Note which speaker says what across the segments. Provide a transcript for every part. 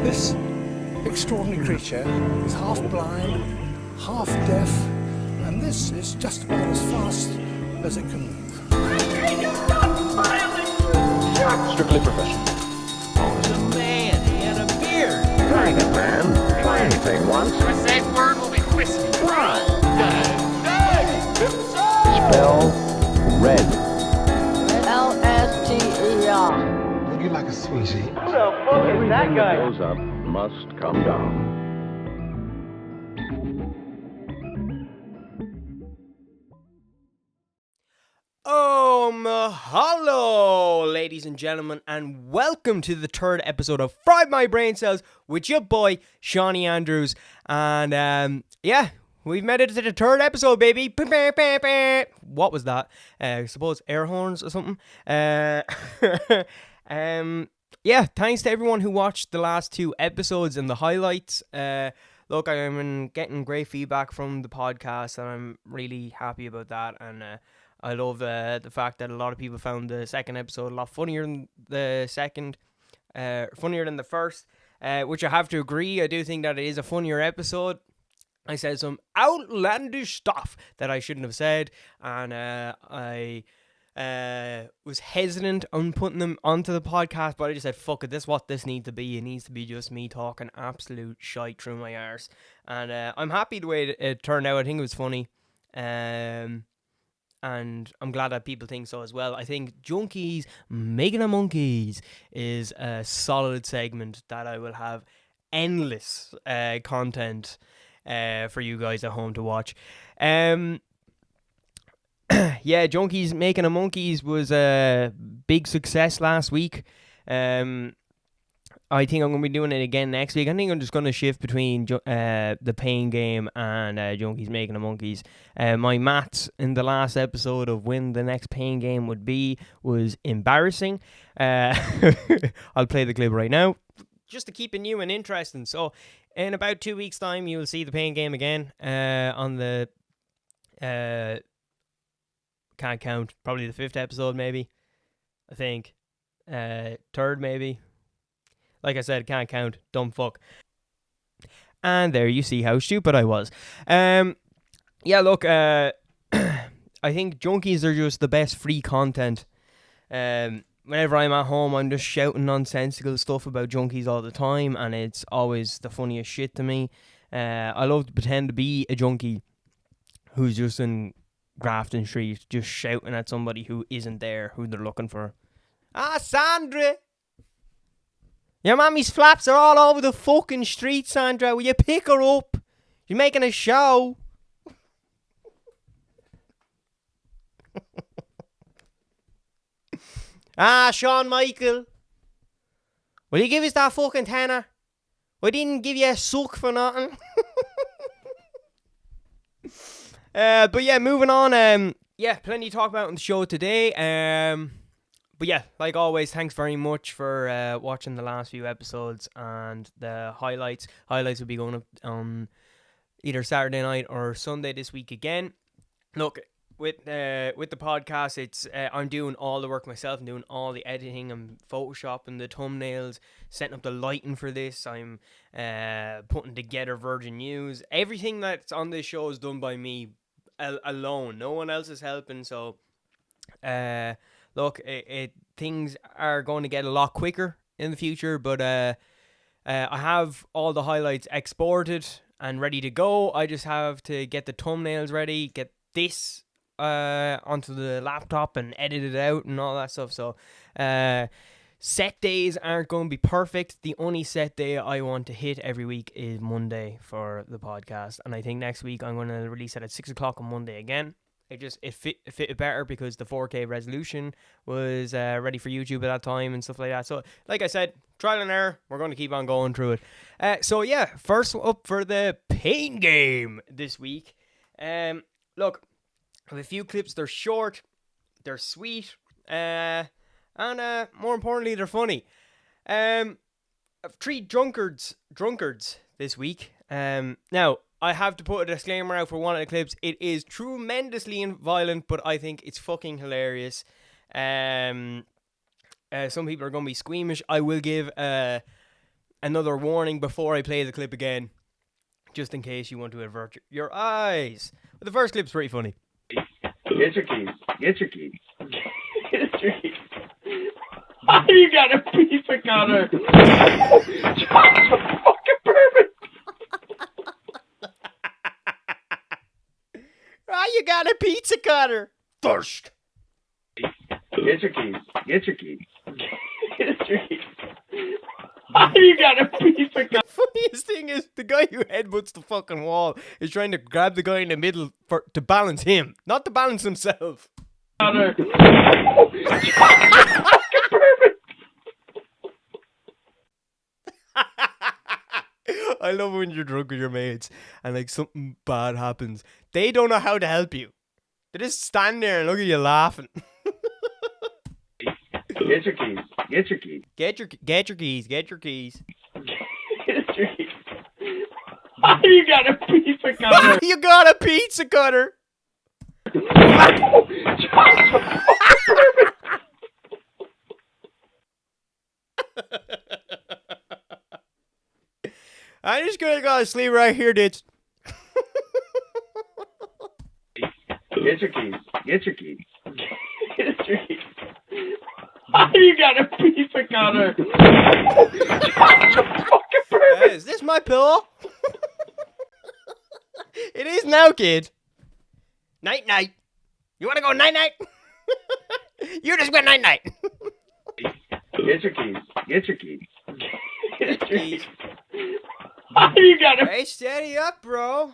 Speaker 1: This extraordinary creature is half blind, half deaf, and this is just about as fast as it can move.
Speaker 2: Strictly professional.
Speaker 3: Oh, he's a man. He had a beard.
Speaker 2: Private man. Try anything once.
Speaker 3: The safe word will be whiskey.
Speaker 2: Try.
Speaker 4: Spell red.
Speaker 5: L-S-T-E-R.
Speaker 6: Would you like a sweetie?
Speaker 3: Who the fuck is that guy?
Speaker 2: Everything that goes up must come down.
Speaker 7: Hello, ladies and gentlemen, and welcome to the third episode of Fried My Brain Cells with your boy, Seany Andrews. And, yeah, we've made it to the third episode, baby. What was that? I suppose air horns or something. Yeah, thanks to everyone who watched the last two episodes and the highlights. Look, I'm getting great feedback from the podcast, and I'm really happy about that. And I love the fact that a lot of people found the second episode a lot funnier than the second, funnier than the first, which I have to agree. I do think that it is a funnier episode. I said some outlandish stuff that I shouldn't have said, and I was hesitant on putting them onto the podcast, but I just said, fuck it, this is what this needs to be. It needs to be just me talking absolute shite through my arse, and I'm happy the way it turned out. I think it was funny, and I'm glad that people think so as well. I think Junkies Making a Monkeys is a solid segment that I will have endless content for you guys at home to watch. Yeah, Junkies Making a Monkeys was a big success last week. I think I'm going to be doing it again next week. I think I'm just going to shift between the Pain Game and Junkies Making a Monkeys. My maths in the last episode of when the next Pain Game would be was embarrassing. I'll play the clip right now, just to keep it new and interesting. So, in about 2 weeks' time, you will see the Pain Game again on the... can't count. Probably the 5th episode, maybe. I think. 3rd, maybe. Like I said, can't count. Dumb fuck. And there you see how stupid I was. Yeah, look, I think Junkies are just the best free content. Whenever I'm at home, I'm just shouting nonsensical stuff about Junkies all the time, and it's always the funniest shit to me. I love to pretend to be a junkie who's just in Grafton Street, just shouting at somebody who isn't there, who they're looking for. Ah, Sandra! Your mammy's flaps are all over the fucking street, Sandra. Will you pick her up? You're making a show. Ah, Shawn Michael. Will you give us that fucking tenner? I didn't give you a suck for nothing. But yeah, moving on. Yeah, plenty to talk about on the show today. But yeah, like always, thanks very much for watching the last few episodes and the highlights. Highlights will be going up on either Saturday night or Sunday this week again. Look, with the podcast, it's I'm doing all the work myself. I'm doing all the editing. I'm photoshopping the thumbnails, setting up the lighting for this. I'm putting together Virgin News. Everything that's on this show is done by me alone. No one else is helping. So, look, things are going to get a lot quicker in the future, but I have all the highlights exported and ready to go. I just have to get the thumbnails ready, get this onto the laptop and edit it out and all that stuff. So set days aren't going to be perfect. The only set day I want to hit every week is Monday for the podcast, and I think next week I'm going to release it at 6 o'clock on Monday again. It fit better because the 4K resolution was ready for YouTube at that time and stuff like that. So, like I said, trial and error. We're going to keep on going through it. So yeah, first up for the Pain Game this week. Look, I have a few clips. They're short, they're sweet, and more importantly, they're funny. I've 3 drunkards this week. Now, I have to put a disclaimer out for one of the clips. It is tremendously violent, but I think it's fucking hilarious. Some people are going to be squeamish. I will give a another warning before I play the clip again, just in case you want to avert your eyes. But the first clip's pretty funny.
Speaker 2: Get your keys. Get your keys. Get your keys. You got a piece of cutter. Fucking perfect.
Speaker 7: You got a pizza cutter. First.
Speaker 2: Get your keys. Get your keys. Get your keys. You got a piece of cutter.
Speaker 7: Funniest thing is the guy who headbutts the fucking wall is trying to grab the guy in the middle to balance him, not to balance himself.
Speaker 2: Perfect.
Speaker 7: I love when you're drunk with your mates and like something bad happens. They don't know how to help you. They just stand there and look at you laughing.
Speaker 2: Get your keys. Get your keys.
Speaker 7: Get your keys. Get your keys.
Speaker 2: Get your keys. You got a piece of cutter.
Speaker 7: You got a pizza cutter. I'm just gonna go to sleep right here, dudes.
Speaker 2: Get your keys. Get your keys. Get your keys. You got a piece of cutter.
Speaker 7: Hey, is this my pillow? It is now, kid. Night night. You wanna go night night? You just went night night.
Speaker 2: Get your keys. Get your keys.
Speaker 7: Get your keys.
Speaker 2: You got a.
Speaker 7: Hey, steady up, bro.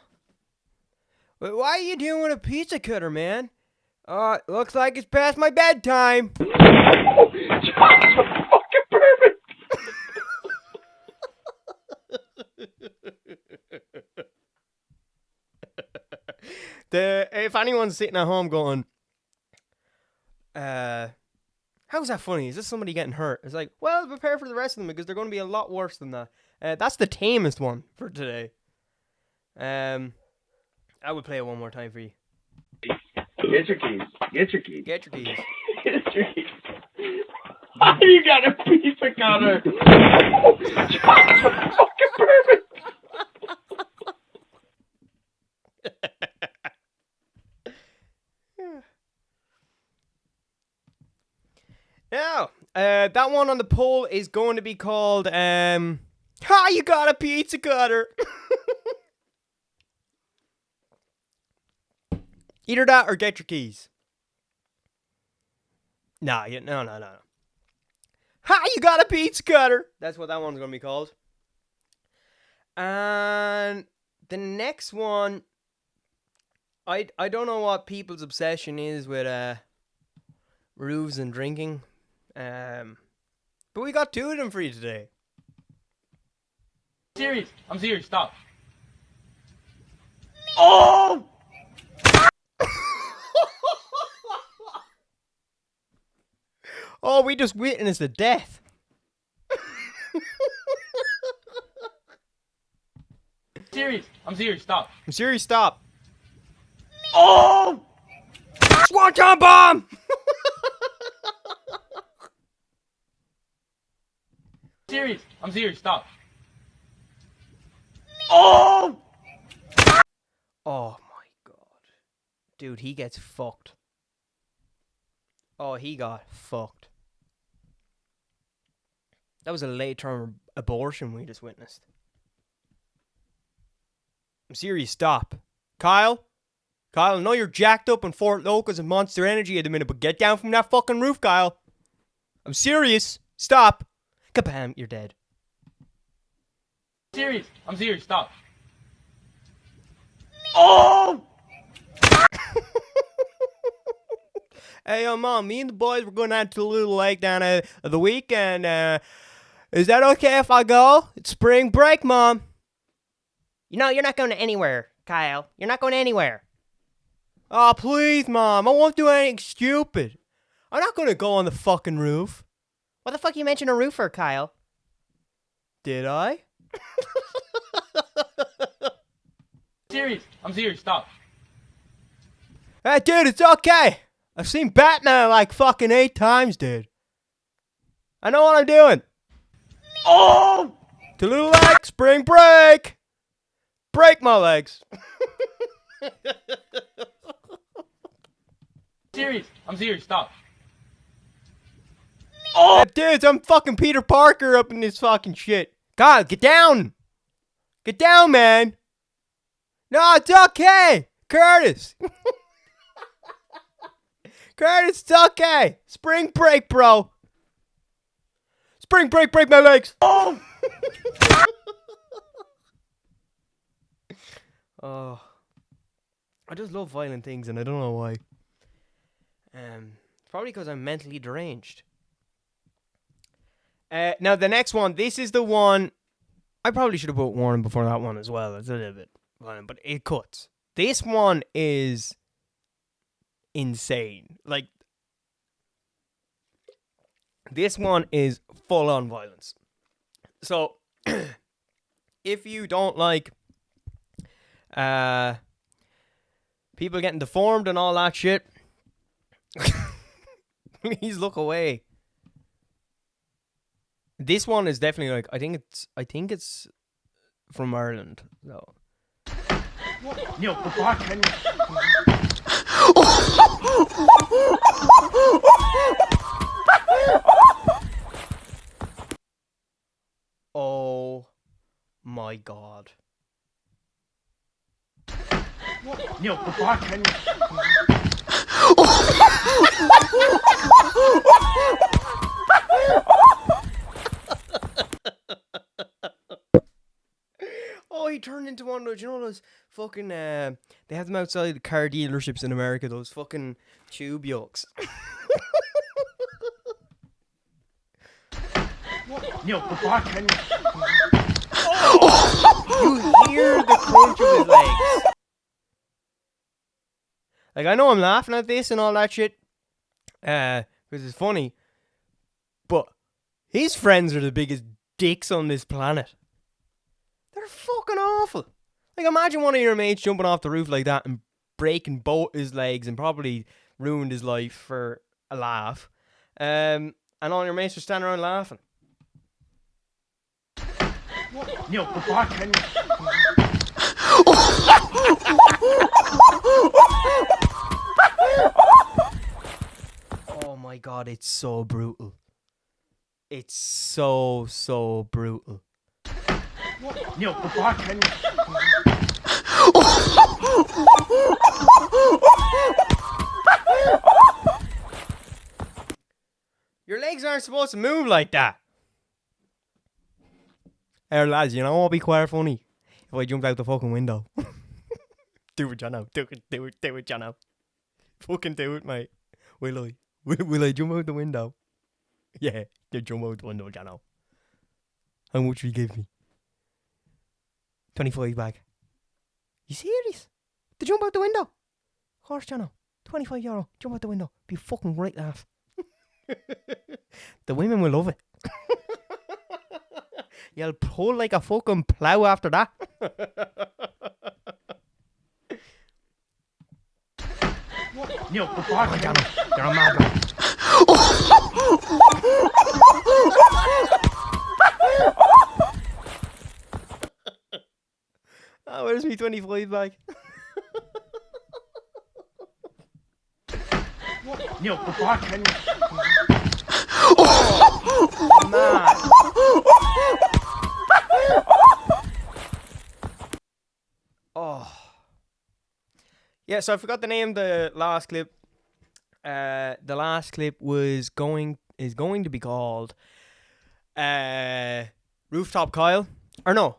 Speaker 7: But why are you doing a pizza cutter, man? Looks like it's past my bedtime.
Speaker 2: Fucking perfect.
Speaker 7: If anyone's sitting at home going, how's that funny? Is this somebody getting hurt? It's like, well, prepare for the rest of them because they're going to be a lot worse than that. That's the tamest one for today. I would play it one more time for you.
Speaker 2: Get your keys. Get your keys.
Speaker 7: Get your keys.
Speaker 2: Get your keys. You got a piece of cutter. Fucking perfect.
Speaker 7: Now, that one on the poll is going to be called, you got a pizza cutter. Either that or get your keys. No. You got a pizza cutter. That's what that one's going to be called. And the next one, I don't know what people's obsession is with roofs and drinking. But we got two of them for you today.
Speaker 3: Serious. I'm serious. Stop.
Speaker 7: Oh! Oh, we just witnessed a death.
Speaker 3: Serious. I'm serious. Stop.
Speaker 7: I'm serious, stop. Oh! Swanton bomb!
Speaker 3: Serious. I'm serious. Stop.
Speaker 7: Oh! Oh my god. Dude, he gets fucked. Oh, he got fucked. That was a late-term abortion we just witnessed. I'm serious, stop. Kyle, I know you're jacked up on Fort Locals and Monster Energy at the minute, but get down from that fucking roof, Kyle. I'm serious. Stop. Kabam, you're dead.
Speaker 3: Serious. I'm serious. Stop.
Speaker 7: Oh! Hey, Mom, me and the boys were going out to the little lake down at the weekend. Is that okay if I go? It's spring break, Mom. You know, you're not going anywhere, Kyle. You're not going anywhere. Oh, please, Mom. I won't do anything stupid. I'm not going to go on the fucking roof. What the fuck you mention a roof for, Kyle? Did I?
Speaker 3: Serious. I'm serious. Stop.
Speaker 7: Hey, dude, it's okay. I've seen Batman like fucking 8 times, dude. I know what I'm doing. Oh! Two little legs, spring break. Break my legs.
Speaker 3: Serious. I'm serious. Stop.
Speaker 7: Oh, dudes, I'm fucking Peter Parker up in this fucking shit. God, get down. Get down, man. No, it's okay. Curtis. Curtis, it's okay. Spring break, bro. Spring break, break my legs. Oh. Oh. I just love violent things and I don't know why. Probably because I'm mentally deranged. Now the next one, this is the one. I probably should have put warning before that one as well. It's a little bit violent, but it cuts. This one is insane. Like, this one is full on violence. So, if you don't like people getting deformed and all that shit, please look away. This one is definitely like I think it's from Ireland. So.
Speaker 2: Neil, go back, man.
Speaker 7: Oh my god.
Speaker 2: Neil, go back, man.
Speaker 7: Oh, he turned into one of those, you know those fucking, they have them outside the car dealerships in America, those fucking tube yokes.
Speaker 2: Neil, go back, man.
Speaker 7: You hear the crunch of his legs. Like, I know I'm laughing at this and all that shit, because it's funny, but his friends are the biggest dicks on this planet. They're fucking awful. Like, imagine one of your mates jumping off the roof like that and breaking both his legs and probably ruined his life for a laugh. And all your mates are standing around laughing.
Speaker 2: Neil, go back, man.
Speaker 7: Oh my god, it's so brutal. It's so brutal.
Speaker 2: Neil, go back, man.
Speaker 7: Your legs aren't supposed to move like that. Hey lads, you know what would be quite funny? If I jumped out the fucking window. Do it, Jono. Do it, Jono. Fucking do it, mate. Will I? Will I jump out the window? Yeah, you jump out the window, Jono. How much will you give me? 25 back. You serious? To jump out the window? Of course, Jono. €25. Jump out the window. Be a fucking great laugh. The women will love it. You'll pull like a fucking plough after that.
Speaker 2: Neil, go back, man.
Speaker 7: Jono, you're a madman. Oh, where's me 25 back?
Speaker 2: Neil, go back, man.
Speaker 7: Man. Oh. Yeah, so I forgot the name of the last clip. The last clip is going to be called Rooftop Kyle. Or no.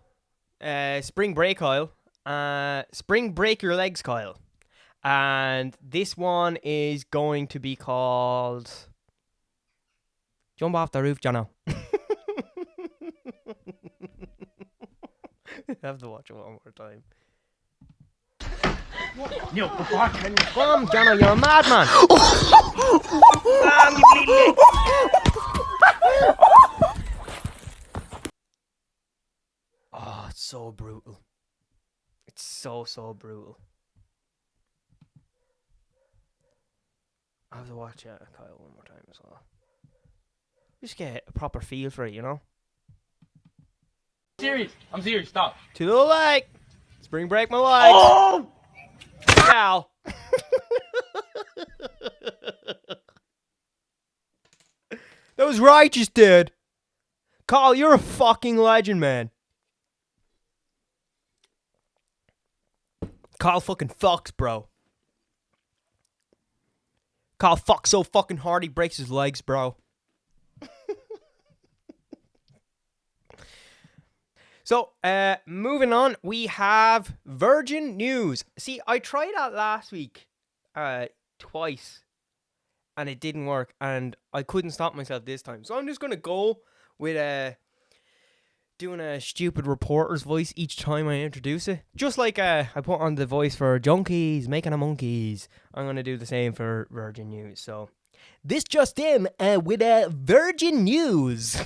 Speaker 7: Spring Break Kyle. Spring Break Your Legs Kyle. And this one is going to be called Jump Off the Roof, Jono. I have to watch it one more time.
Speaker 2: Neil, go back, man.
Speaker 7: Come, Jono, you're a madman. Oh, it's so brutal. It's so brutal. I have to watch Kyle one more time as well. Just get a proper feel for it, you know?
Speaker 3: Serious. I'm serious. Stop.
Speaker 7: To the leg. Spring break my legs.
Speaker 2: Oh!
Speaker 7: Cal. That was righteous, dude. Carl, you're a fucking legend, man. Carl fucking fucks, bro. Carl fucks so fucking hard he breaks his legs, bro. So, moving on, we have Virgin News. See, I tried that last week, twice, and it didn't work, and I couldn't stop myself this time. So I'm just gonna go with doing a stupid reporter's voice each time I introduce it. Just like I put on the voice for Junkies Making a Monkeys. I'm gonna do the same for Virgin News. So, this just in with Virgin News.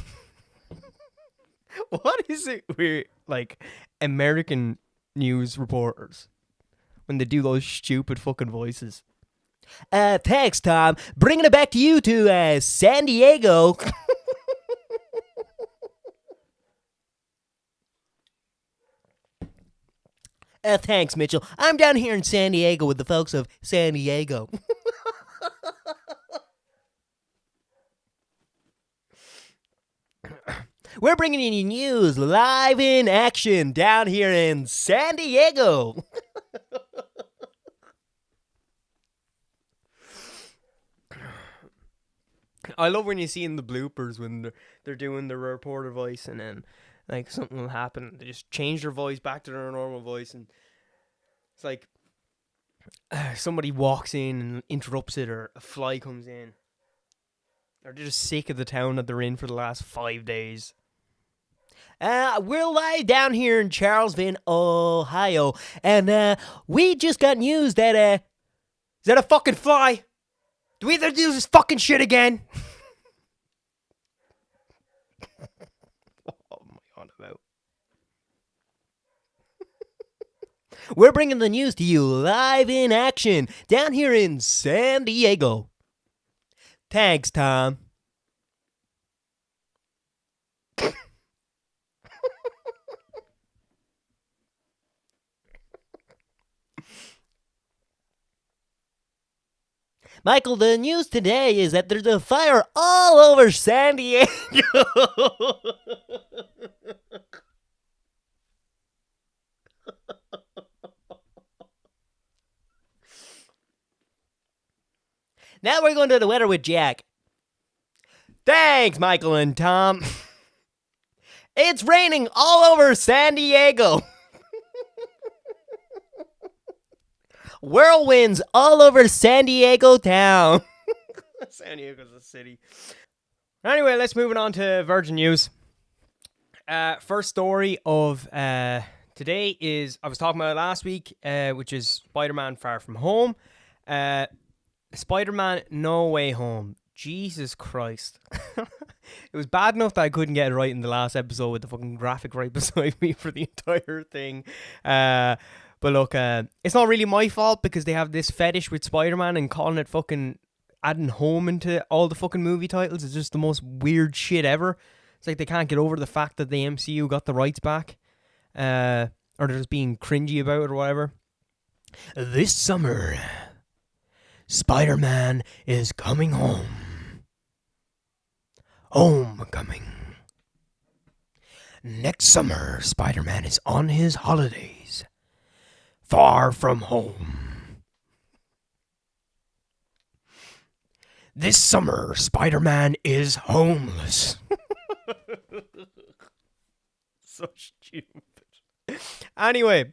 Speaker 7: What is it with, like, American news reporters when they do those stupid fucking voices? Thanks, Tom. Bringing it back to you to San Diego. Thanks, Mitchell. I'm down here in San Diego with the folks of San Diego. We're bringing you news live in action down here in San Diego. I love when you see in the bloopers when they're doing the reporter voice and then like something will happen. They just change their voice back to their normal voice and it's like somebody walks in and interrupts it or a fly comes in. Or they're just sick of the town that they're in for the last 5 days. We're live down here in Charleston, Ohio, and we just got news that is that a fucking fly? Do we either do this fucking shit again? What am I on about? We're bringing the news to you live in action down here in San Diego. Thanks, Tom. Michael, the news today is that there's a fire all over San Diego. Now we're going to the weather with Jack. Thanks, Michael and Tom. It's raining all over San Diego. Whirlwinds all over San Diego town. San Diego's a city. Anyway, let's move on to Virgin News. First story of today is, I was talking about it last week, which is Spider-Man Far From Home. Spider-Man No Way Home. Jesus Christ. It was bad enough that I couldn't get it right in the last episode with the fucking graphic right beside me for the entire thing. But look, it's not really my fault because they have this fetish with Spider-Man and calling it fucking adding home into all the fucking movie titles. It's just the most weird shit ever. It's like they can't get over the fact that the MCU got the rights back. Or they're just being cringy about it or whatever. This summer, Spider-Man is coming home. Homecoming. Next summer, Spider-Man is on his holidays. Far from home. This summer, Spider-Man is homeless. So stupid. Anyway,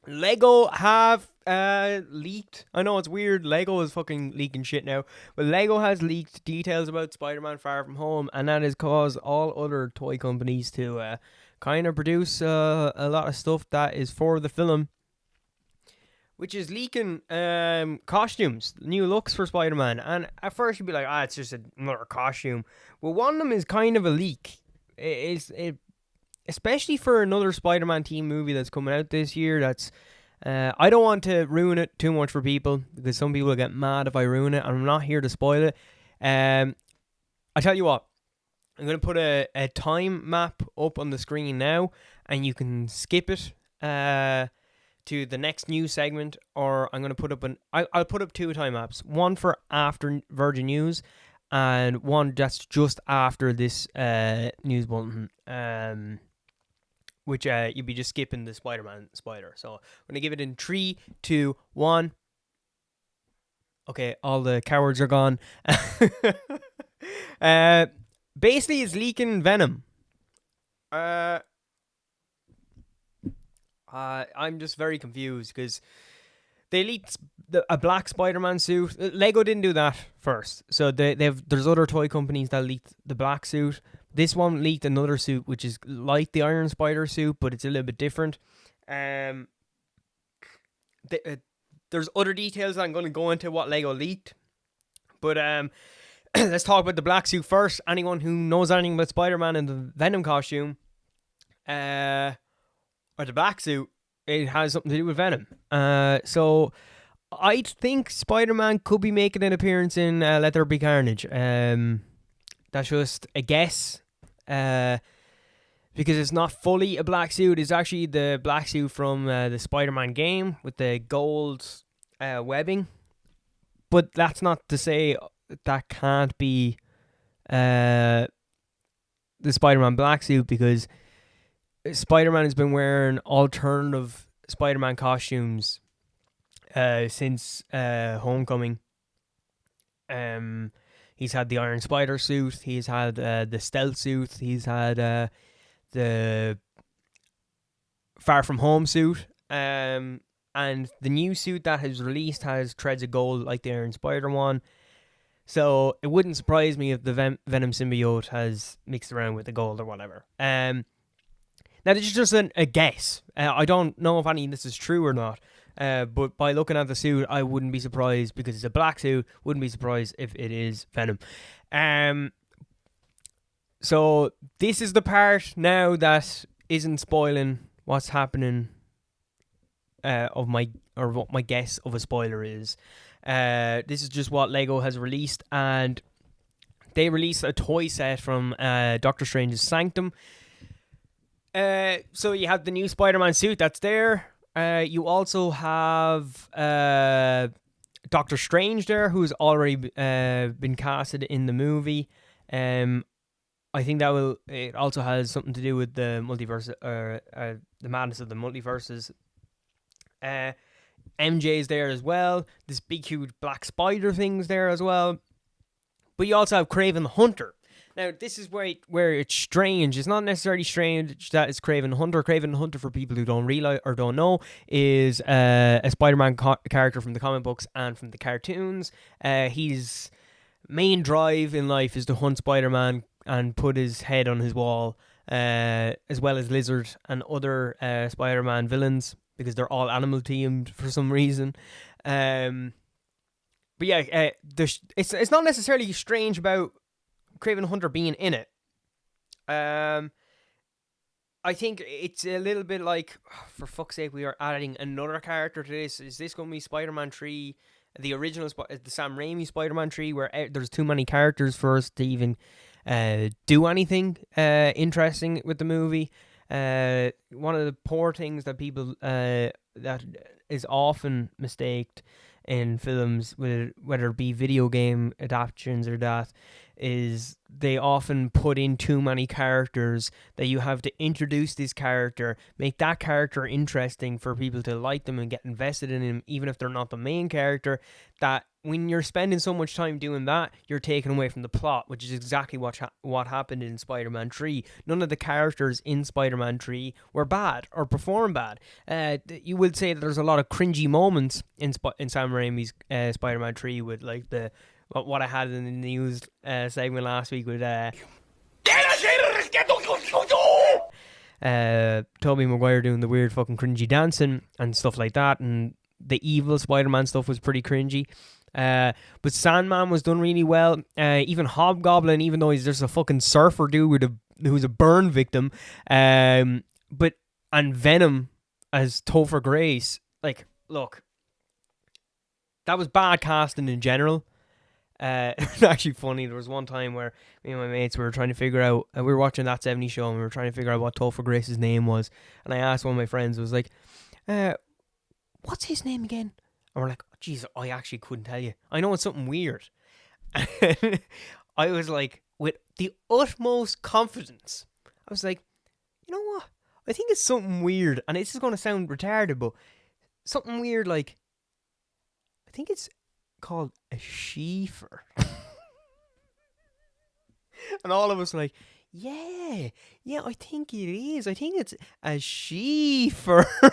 Speaker 7: Lego have leaked. I know it's weird. Lego is fucking leaking shit now. But Lego has leaked details about Spider-Man Far From Home. And that has caused all other toy companies to kind of produce a lot of stuff that is for the film. Which is leaking costumes, new looks for Spider-Man. And at first you'd be like, it's just another costume. Well, one of them is kind of a leak. Especially for another Spider-Man team movie that's coming out this year. That's I don't want to ruin it too much for people because some people will get mad if I ruin it. And I'm not here to spoil it. I tell you what, I'm going to put a time map up on the screen now, and you can skip it to the next news segment, or I'm going to put up I'll put up 2 time maps, one for after Virgin News, and one that's just after this news bulletin, which you'd be just skipping the Spider-Man spider. So I'm going to give it in 3, 2, 1. Okay, all the cowards are gone. Basically, it's leaking venom. I'm just very confused because they leaked a black Spider-Man suit. Lego didn't do that first, so there's other toy companies that leaked the black suit. This one leaked another suit which is like the Iron Spider suit, but it's a little bit different. There's other details that I'm going to go into what Lego leaked, but let's talk about the black suit first. Anyone who knows anything about Spider-Man in the Venom costume, or the black suit, it has something to do with Venom. So I think Spider-Man could be making an appearance in Let There Be Carnage. That's just a guess, because it's not fully a black suit. It's actually the black suit from the Spider-Man game with the gold webbing. But that's not to say that can't be the Spider-Man black suit, because Spider-Man has been wearing alternative Spider-Man costumes since Homecoming. He's had the Iron Spider suit, he's had the stealth suit, he's had the Far From Home suit, and the new suit that has released has threads of gold like the Iron Spider one. So it wouldn't surprise me if the Venom symbiote has mixed around with the gold or whatever. Now, this is just a guess. I don't know if any of this is true or not. But by looking at the suit, I wouldn't be surprised, because it's a black suit. Wouldn't be surprised if it is Venom. So this is the part now that isn't spoiling what's happening. What my guess of a spoiler is. This is just what Lego has released, and they released a toy set from Doctor Strange's Sanctum. So you have the new Spider-Man suit that's there. You also have Doctor Strange there, who's already been casted in the movie. I think it also has something to do with the multiverse, or the madness of the multiverses. MJ's there as well. This big, huge black spider thing's there as well. But you also have Kraven the Hunter. Now, this is where it's strange. It's not necessarily strange that it's Kraven the Hunter. Kraven the Hunter, for people who don't realize or don't know, is a Spider-Man character from the comic books and from the cartoons. His main drive in life is to hunt Spider-Man and put his head on his wall, as well as Lizard and other Spider-Man villains, because they're all animal themed for some reason. But yeah, it's not necessarily strange about Kraven the Hunter being in it. I think it's a little bit like, for fuck's sake, we are adding another character to this. Is this going to be Spider-Man 3, the original, the Sam Raimi Spider-Man 3, where there's too many characters for us to even do anything interesting with the movie? One of the poor things that people that is often mistaked in films, whether it be video game adaptations or that, is they often put in too many characters, that you have to introduce this character, make that character interesting for people to like them and get invested in him, even if they're not the main character. That when you're spending so much time doing that, you're taking away from the plot, which is exactly what happened in Spider-Man 3. None of the characters in Spider-Man 3 were bad or performed bad. You would say that there's a lot of cringy moments in Sam Raimi's Spider-Man 3, with like what I had in the news segment last week with Tobey Maguire doing the weird fucking cringy dancing and stuff like that, and the evil Spider-Man stuff was pretty cringy. But Sandman was done really well. Even Hobgoblin, even though he's just a fucking surfer dude who's a burn victim. And Venom as Topher Grace. Like, look, that was bad casting in general. It's actually funny. There was one time where me and my mates were trying to figure out, we were watching That 70 Show, and we were trying to figure out what Topher Grace's name was. And I asked one of my friends, was like, what's his name again? And we're like, oh, geez, I actually couldn't tell you. I know it's something weird. And I was like, with the utmost confidence, I was like, you know what? I think it's something weird. And this is going to sound retarded, but something weird like, I think it's called a sheafer. And all of us were like, yeah, I think it is. I think it's a sheafer. It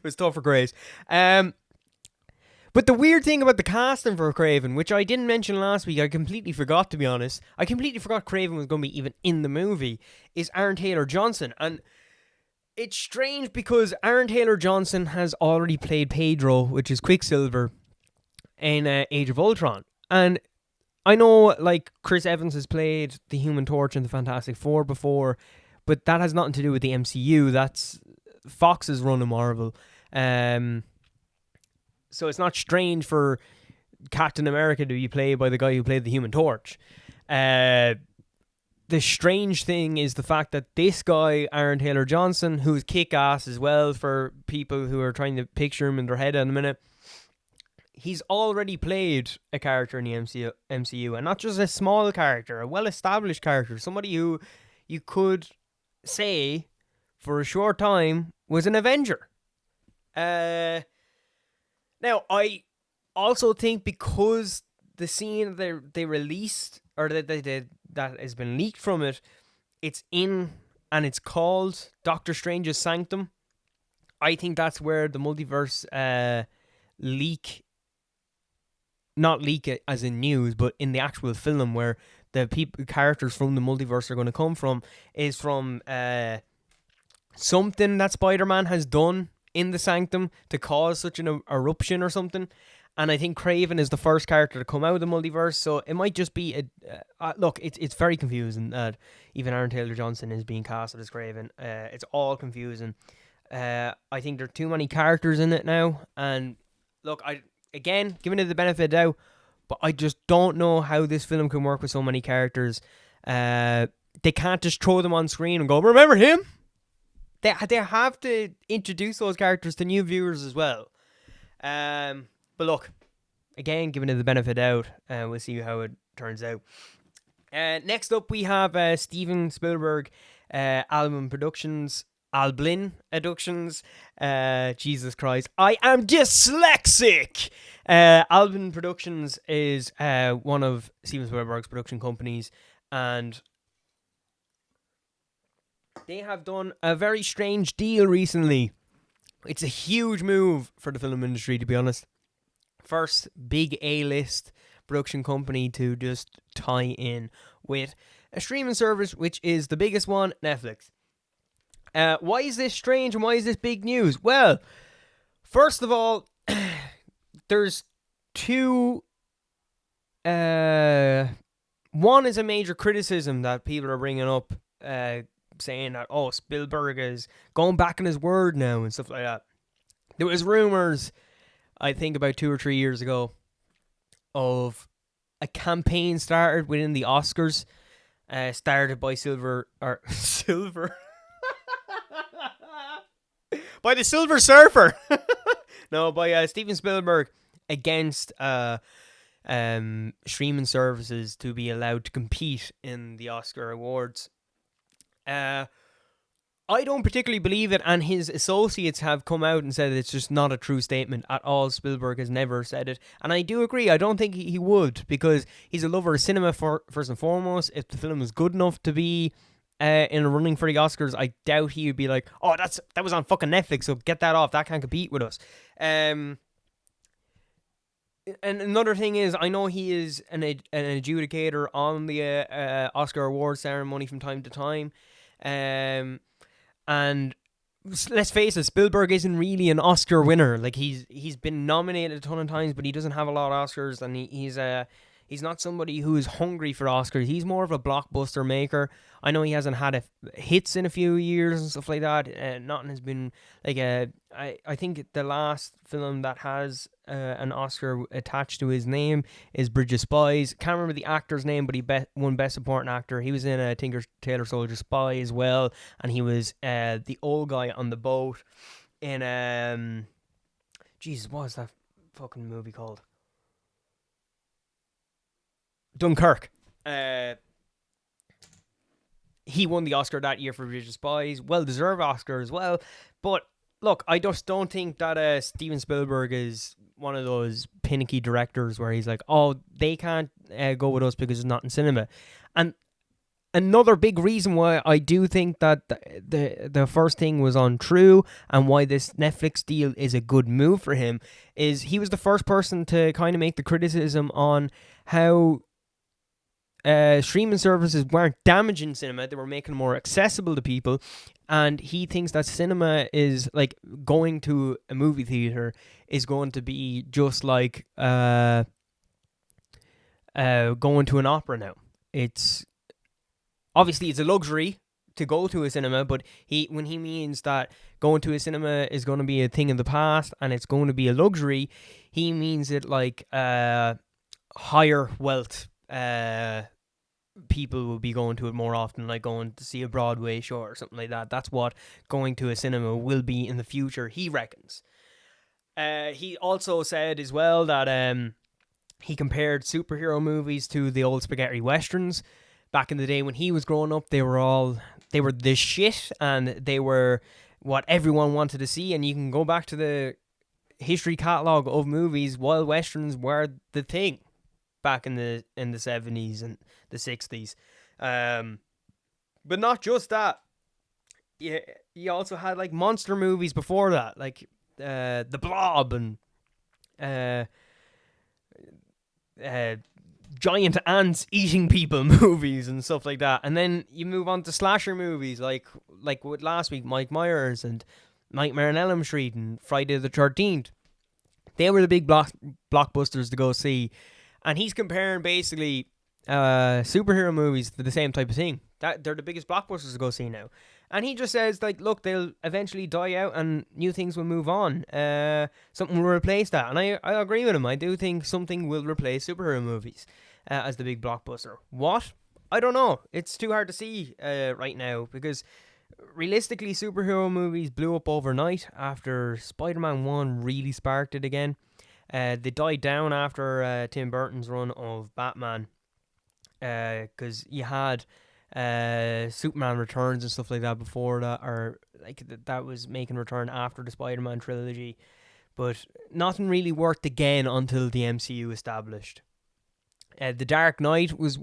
Speaker 7: was tough for Grace. But the weird thing about the casting for Craven, which I didn't mention last week, I completely forgot, to be honest. I completely forgot Craven was going to be even in the movie, is Aaron Taylor-Johnson. And it's strange because Aaron Taylor-Johnson has already played Pedro, which is Quicksilver, in Age of Ultron. And I know, like, Chris Evans has played the Human Torch in the Fantastic Four before, but that has nothing to do with the MCU. That's Fox's run of Marvel. So it's not strange for Captain America to be played by the guy who played the Human Torch. The strange thing is the fact that this guy, Aaron Taylor-Johnson, who's kick-ass as well for people who are trying to picture him in their head in a minute, he's already played a character in the MCU, and not just a small character, a well-established character, somebody who you could say for a short time was an Avenger. Now, I also think because the scene they released, or that has been leaked from it, it's in and it's called Doctor Strange's Sanctum. I think that's where the multiverse not leak it as in news, but in the actual film where the characters from the multiverse are going to come from, is from something that Spider-Man has done in the Sanctum to cause such an eruption or something. And I think Kraven is the first character to come out of the multiverse, so it might just be look, it's very confusing that even Aaron Taylor-Johnson is being casted as Kraven. It's all confusing. I think there are too many characters in it now, and look, again, giving it the benefit of the doubt, but I just don't know how this film can work with so many characters. They can't just throw them on screen and go, remember him? They have to introduce those characters to new viewers as well. But look, again, giving it the benefit of the doubt, we'll see how it turns out. Next up, we have Steven Spielberg, Alblin Productions. Jesus Christ, I am dyslexic. Alblin Productions is one of Steven Spielberg's production companies, and they have done a very strange deal recently. It's a huge move for the film industry, to be honest. First big A-list production company to just tie in with a streaming service, which is the biggest one, Netflix. Why is this strange and why is this big news? Well, first of all, there's two. One is a major criticism that people are bringing up, saying that, oh, Spielberg is going back on his word now and stuff like that. There was rumors, I think about 2 or 3 years ago, of a campaign started within the Oscars, started by by the Silver Surfer. No, by Steven Spielberg, against streaming services to be allowed to compete in the Oscar awards. I don't particularly believe it, and his associates have come out and said it's just not a true statement at all. Spielberg has never said it, and I do agree. I don't think he would, because he's a lover of cinema first and foremost. If the film was good enough to be in a running for the Oscars, I doubt he would be like, oh, that was on fucking Netflix, so get that off. That can't compete with us. And another thing is, I know he is an adjudicator on the Oscar award ceremony from time to time. And let's face it, Spielberg isn't really an Oscar winner. Like, he's been nominated a ton of times, but he doesn't have a lot of Oscars, and He's not somebody who is hungry for Oscars. He's more of a blockbuster maker. I know he hasn't had hits in a few years and stuff like that. Nothing has been like I think the last film that has an Oscar attached to his name is Bridge of Spies. Can't remember the actor's name, but he won Best Supporting Actor. He was in Tinker Tailor Soldier Spy as well, and he was the old guy on the boat in Jesus, what was that fucking movie called? Dunkirk. He won the Oscar that year for Bridge of Spies. Well-deserved Oscar as well. But, look, I just don't think that Steven Spielberg is one of those pinicky directors where he's like, oh, they can't go with us because it's not in cinema. And another big reason why I do think that the first thing was untrue and why this Netflix deal is a good move for him is he was the first person to kind of make the criticism on how streaming services weren't damaging cinema. They were making it more accessible to people. And he thinks that cinema is like going to a movie theater is going to be just like going to an opera now. Obviously, it's a luxury to go to a cinema, but when he means that going to a cinema is going to be a thing of the past and it's going to be a luxury, he means it like higher wealth people will be going to it more often, like going to see a Broadway show or something like that. That's what going to a cinema will be in the future, he reckons. He also said as well that he compared superhero movies to the old spaghetti westerns. Back in the day when he was growing up, they were the shit, and they were what everyone wanted to see. And you can go back to the history catalogue of movies. Wild westerns were the thing back in the 70s and the 60s. But not just that. You also had like monster movies before that, like The Blob and giant ants eating people movies and stuff like that. And then you move on to slasher movies like with last week, Mike Myers and Nightmare on Elm Street and Friday the 13th. They were the big blockbusters to go see. And he's comparing basically superhero movies to the same type of thing. That they're the biggest blockbusters to go see now. And he just says, like, look, they'll eventually die out and new things will move on. Something will replace that. And I agree with him. I do think something will replace superhero movies as the big blockbuster. What? I don't know. It's too hard to see right now because realistically, superhero movies blew up overnight after Spider-Man 1 really sparked it again. They died down after Tim Burton's run of Batman because you had Superman Returns and stuff like that before that, or like that was making return after the Spider-Man trilogy, but nothing really worked again until the MCU established. The Dark Knight was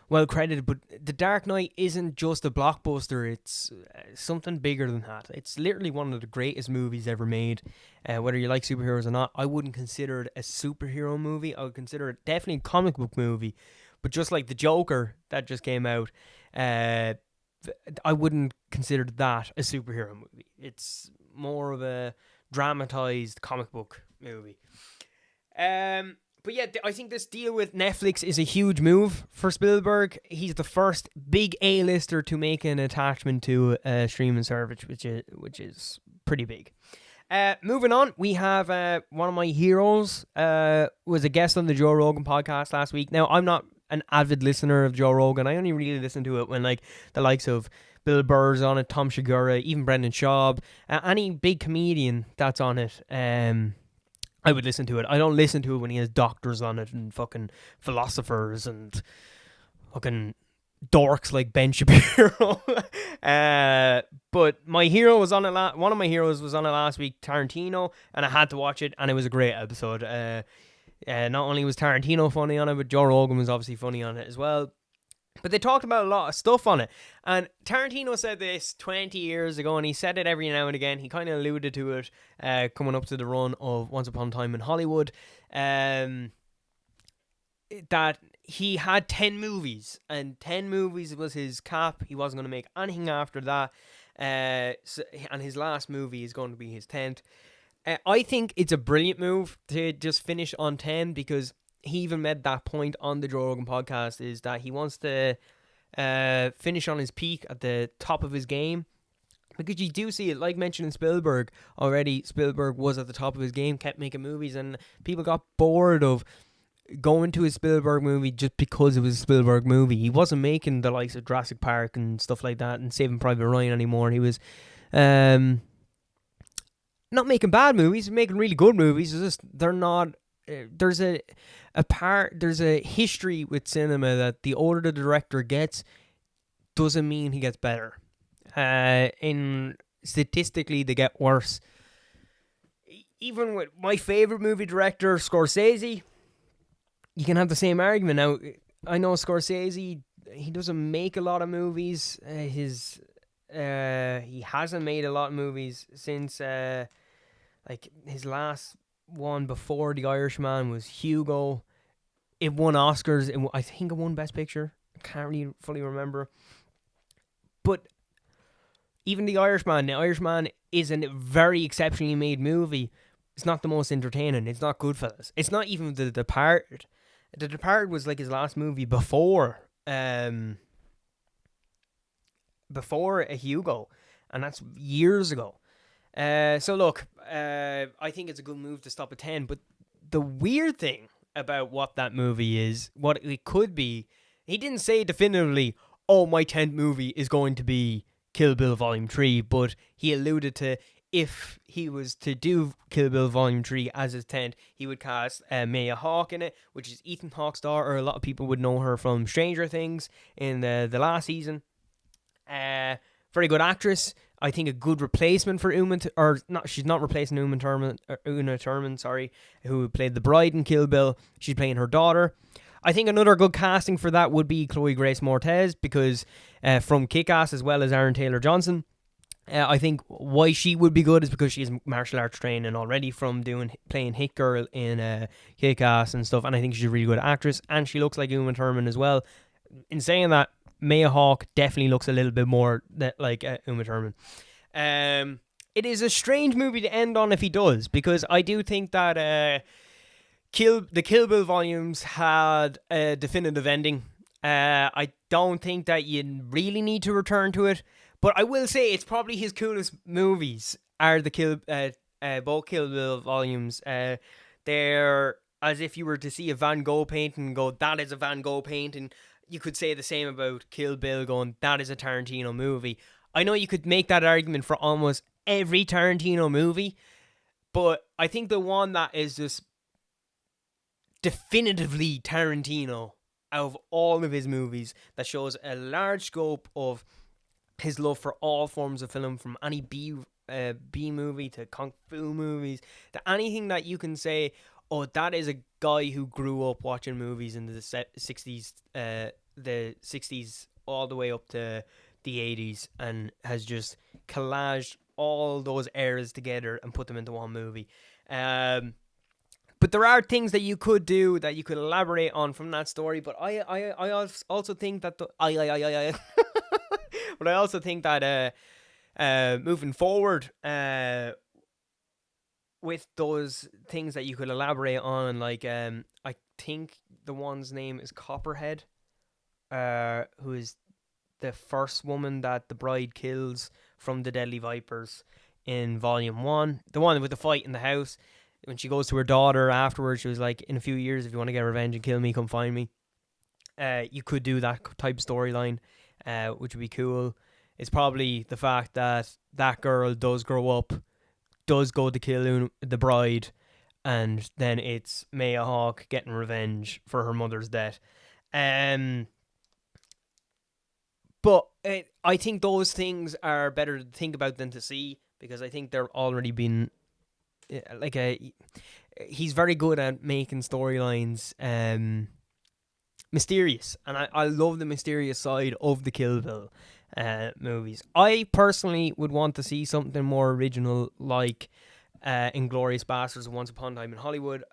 Speaker 7: well credited, but The Dark Knight isn't just a blockbuster, it's something bigger than that. It's literally one of the greatest movies ever made. Whether you like superheroes or not, I wouldn't consider it a superhero movie. I would consider it definitely a comic book movie. But just like the Joker that just came out, I wouldn't consider that a superhero movie. It's more of a dramatized comic book movie. But yeah, I think this deal with Netflix is a huge move for Spielberg. He's the first big A-lister to make an attachment to a streaming service, which is pretty big. Moving on, we have one of my heroes was a guest on the Joe Rogan podcast last week. Now, I'm not an avid listener of Joe Rogan. I only really listen to it when like the likes of Bill Burr's on it, Tom Segura, even Brendan Schaub, any big comedian that's on it. I would listen to it. I don't listen to it when he has doctors on it and fucking philosophers and fucking dorks like Ben Shapiro. But my hero was on it. One of my heroes was on it last week, Tarantino, and I had to watch it, and it was a great episode. Not only was Tarantino funny on it, but Joe Rogan was obviously funny on it as well. But they talked about a lot of stuff on it. And Tarantino said this 20 years ago, and he said it every now and again. He kind of alluded to it coming up to the run of Once Upon a Time in Hollywood. That he had 10 movies, and 10 movies was his cap. He wasn't going to make anything after that. And his last movie is going to be his 10th. I think it's a brilliant move to just finish on 10 because he even made that point on the Joe Rogan podcast, is that he wants to finish on his peak at the top of his game. Because you do see it, like mentioned in Spielberg already. Spielberg was at the top of his game, kept making movies, and people got bored of going to a Spielberg movie just because it was a Spielberg movie. He wasn't making the likes of Jurassic Park and stuff like that and Saving Private Ryan anymore. He was not making bad movies, making really good movies. It's just they're not. There's a history with cinema that the older the director gets doesn't mean he gets better. In statistically, they get worse. Even with my favorite movie director, Scorsese, you can have the same argument. Now, I know Scorsese, he doesn't make a lot of movies. He hasn't made a lot of movies since like his last one before The Irishman was Hugo. It won Oscars. I think it won Best Picture. I can't really fully remember. But even The Irishman is a very exceptionally made movie. It's not the most entertaining. It's not Goodfellas. It's not even The Departed. The Departed was like his last movie before a Hugo, and that's years ago. So look, I think it's a good move to stop at 10. But the weird thing about what that movie is, what it could be, he didn't say definitively, oh, my 10th movie is going to be Kill Bill Volume 3, but he alluded to if he was to do Kill Bill Volume 3 as his 10th, he would cast Maya Hawke in it, which is Ethan Hawke's daughter. A lot of people would know her from Stranger Things in the last season. Very good actress. I think a good replacement for she's not replacing Uma Thurman, who played the bride in Kill Bill. She's playing her daughter. I think another good casting for that would be Chloe Grace Moretz, because from Kick-Ass, as well as Aaron Taylor-Johnson. I think why she would be good is because she has martial arts training already from playing Hit Girl in Kick-Ass and stuff, and I think she's a really good actress, and she looks like Uma Thurman as well. In saying that, Maya Hawke definitely looks a little bit more like Uma Thurman. It is a strange movie to end on if he does, because I do think that the Kill Bill volumes had a definitive ending. I don't think that you really need to return to it, but I will say it's probably his coolest movies are the both Kill Bill volumes. They're as if you were to see a Van Gogh painting and go, that is a Van Gogh painting. You could say the same about Kill Bill, going, that is a Tarantino movie. I know you could make that argument for almost every Tarantino movie, but I think the one that is just definitively Tarantino out of all of his movies, that shows a large scope of his love for all forms of film, from any B movie to kung fu movies to anything that you can say, oh, that is a guy who grew up watching movies in the 60s, the 60s all the way up to the 80s, and has just collaged all those eras together and put them into one movie. But there are things that you could do, that you could elaborate on from that story. But I also think that but I also think that moving forward, with those things that you could elaborate on, like I think the one's name is Copperhead, who is the first woman that the bride kills from the Deadly Vipers in Volume 1, the one with the fight in the house. When she goes to her daughter afterwards, she was like, in a few years, if you want to get revenge and kill me, come find me. You could do that type of storyline, which would be cool. It's probably the fact that that girl does grow up, does go to kill the bride, and then it's Maya Hawke getting revenge for her mother's death. But I think those things are better to think about than to see, because I think they're already been... he's very good at making storylines mysterious, and I love the mysterious side of the Kill Bill movies. I personally would want to see something more original, like Inglourious Basterds, Once Upon a Time in Hollywood,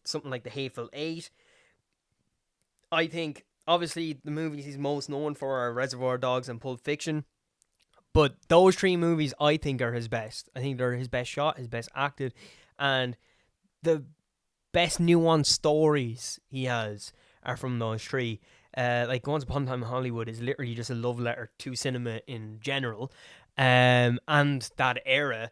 Speaker 7: something like The Hateful Eight. I think obviously the movies he's most known for are Reservoir Dogs and Pulp Fiction. But those three movies, I think, are his best. I think they're his best shot, his best acted. And the best nuanced stories he has are from those three. Like Once Upon a Time in Hollywood is literally just a love letter to cinema in general, and that era.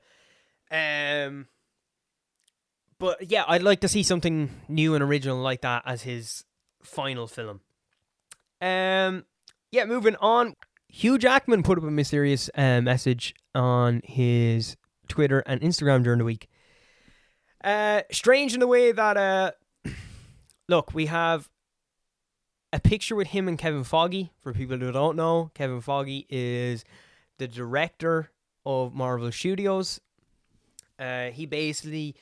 Speaker 7: But yeah, I'd like to see something new and original like that as his final film. Yeah, moving on. Hugh Jackman put up a mysterious message on his Twitter and Instagram during the week. Strange in the way that, look, we have a picture with him and Kevin Feige. For people who don't know, Kevin Feige is the director of Marvel Studios. He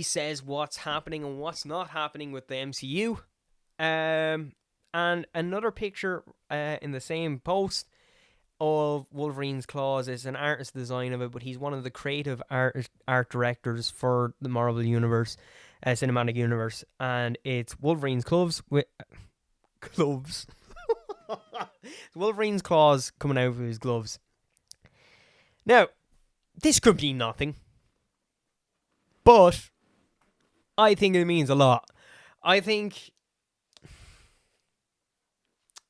Speaker 7: says what's happening and what's not happening with the MCU. And another picture in the same post of Wolverine's claws is an artist design of it, but he's one of the creative art directors for the Marvel Universe, cinematic universe, and it's Wolverine's gloves with gloves. Wolverine's claws coming out of his gloves. Now, this could be nothing, but I think it means a lot. I think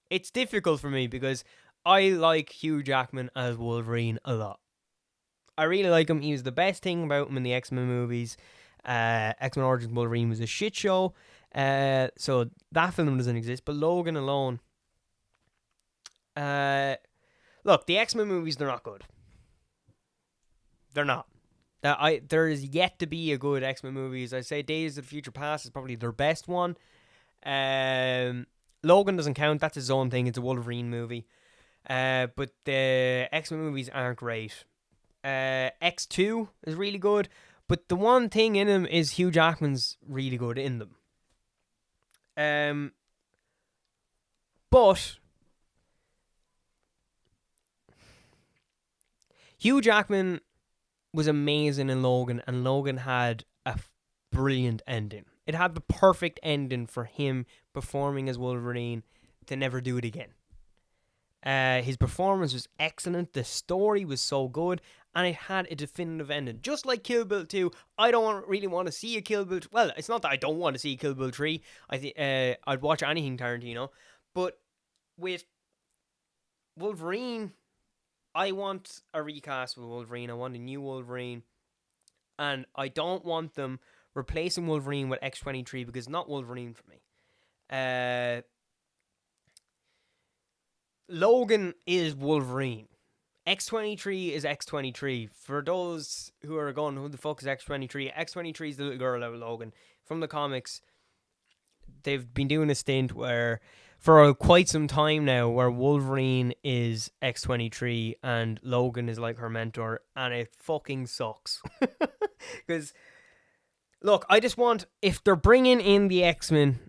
Speaker 7: it's difficult for me because I like Hugh Jackman as Wolverine a lot. I really like him. He was the best thing about him in the X-Men movies. X-Men Origins Wolverine was a shit show. So that film doesn't exist. But Logan alone. Look, the X-Men movies, they're not good. They're not. There is yet to be a good X-Men movie. As I say, Days of the Future Past is probably their best one. Logan doesn't count. That's his own thing. It's a Wolverine movie. But the X-Men movies aren't great. X2 is really good, but the one thing in them is Hugh Jackman's really good in them. But Hugh Jackman was amazing in Logan, and Logan had a brilliant ending. It had the perfect ending for him performing as Wolverine to never do it again. His performance was excellent. The story was so good, and it had a definitive ending. Just like Kill Bill 2, I don't really want to see a Kill Bill. Well, it's not that I don't want to see Kill Bill 3. I'd watch anything Tarantino, but with Wolverine, I want a recast with Wolverine. I want a new Wolverine, and I don't want them replacing Wolverine with X-23 because it's not Wolverine for me. Logan is Wolverine. X-23 is X-23. For those who are going, who the fuck is X-23? X-23 is the little girl out of Logan. From the comics, they've been doing a stint where, for quite some time now, where Wolverine is X-23 and Logan is like her mentor, and it fucking sucks. Because, look, I just want, if they're bringing in the X-Men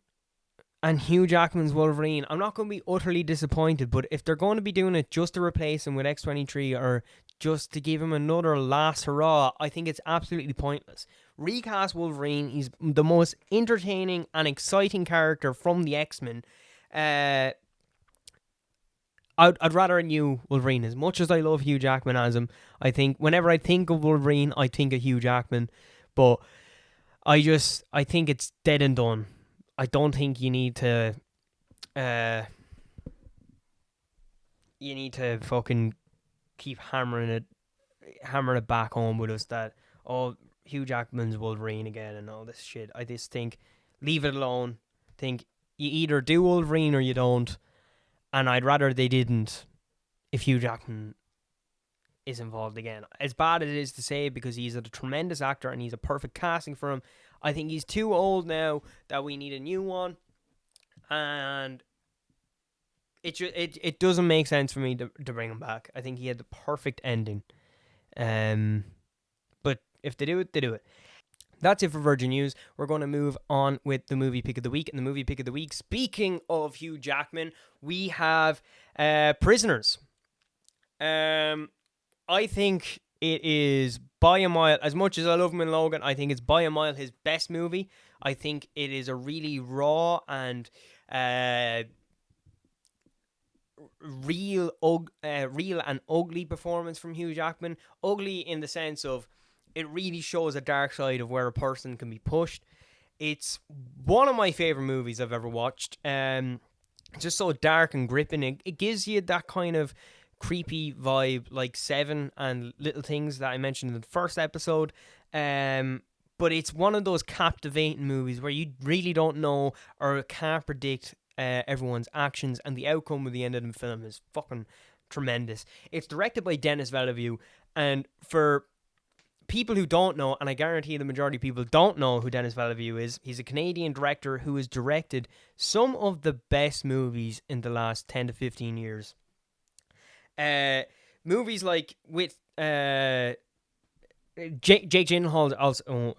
Speaker 7: and Hugh Jackman's Wolverine, I'm not going to be utterly disappointed, but if they're going to be doing it just to replace him with X-23 or just to give him another last hurrah, I think it's absolutely pointless. Recast Wolverine. He's the most entertaining and exciting character from the X-Men. I'd rather a new Wolverine. As much as I love Hugh Jackman as him, I think whenever I think of Wolverine, I think of Hugh Jackman, but I think it's dead and done. I don't think you need to fucking keep hammering it back home with us that, oh, Hugh Jackman's Wolverine again and all this shit. I just think leave it alone. Think you either do Wolverine or you don't, and I'd rather they didn't if Hugh Jackman is involved again. As bad as it is to say, because he's a tremendous actor and he's a perfect casting for him, I think he's too old now that we need a new one, and it doesn't make sense for me to bring him back. I think he had the perfect ending, but if they do it, they do it. That's it for Virgin News. We're going to move on with the movie pick of the week. And the movie pick of the week, speaking of Hugh Jackman, we have Prisoners. I think it is by a mile, as much as I love him in Logan, I think it's by a mile his best movie. I think it is a really raw and real and ugly performance from Hugh Jackman. Ugly in the sense of it really shows a dark side of where a person can be pushed. It's one of my favorite movies I've ever watched. Just so dark and gripping. It gives you that kind of creepy vibe like Seven and Little Things that I mentioned in the first episode. But it's one of those captivating movies where you really don't know or can't predict everyone's actions, and the outcome of the end of the film is fucking tremendous. It's directed by Denis Villeneuve, and for people who don't know, and I guarantee the majority of people don't know who Denis Villeneuve is, he's a Canadian director who has directed some of the best movies in the last 10 to 15 years. Movies like with Jake Gyllenhaal also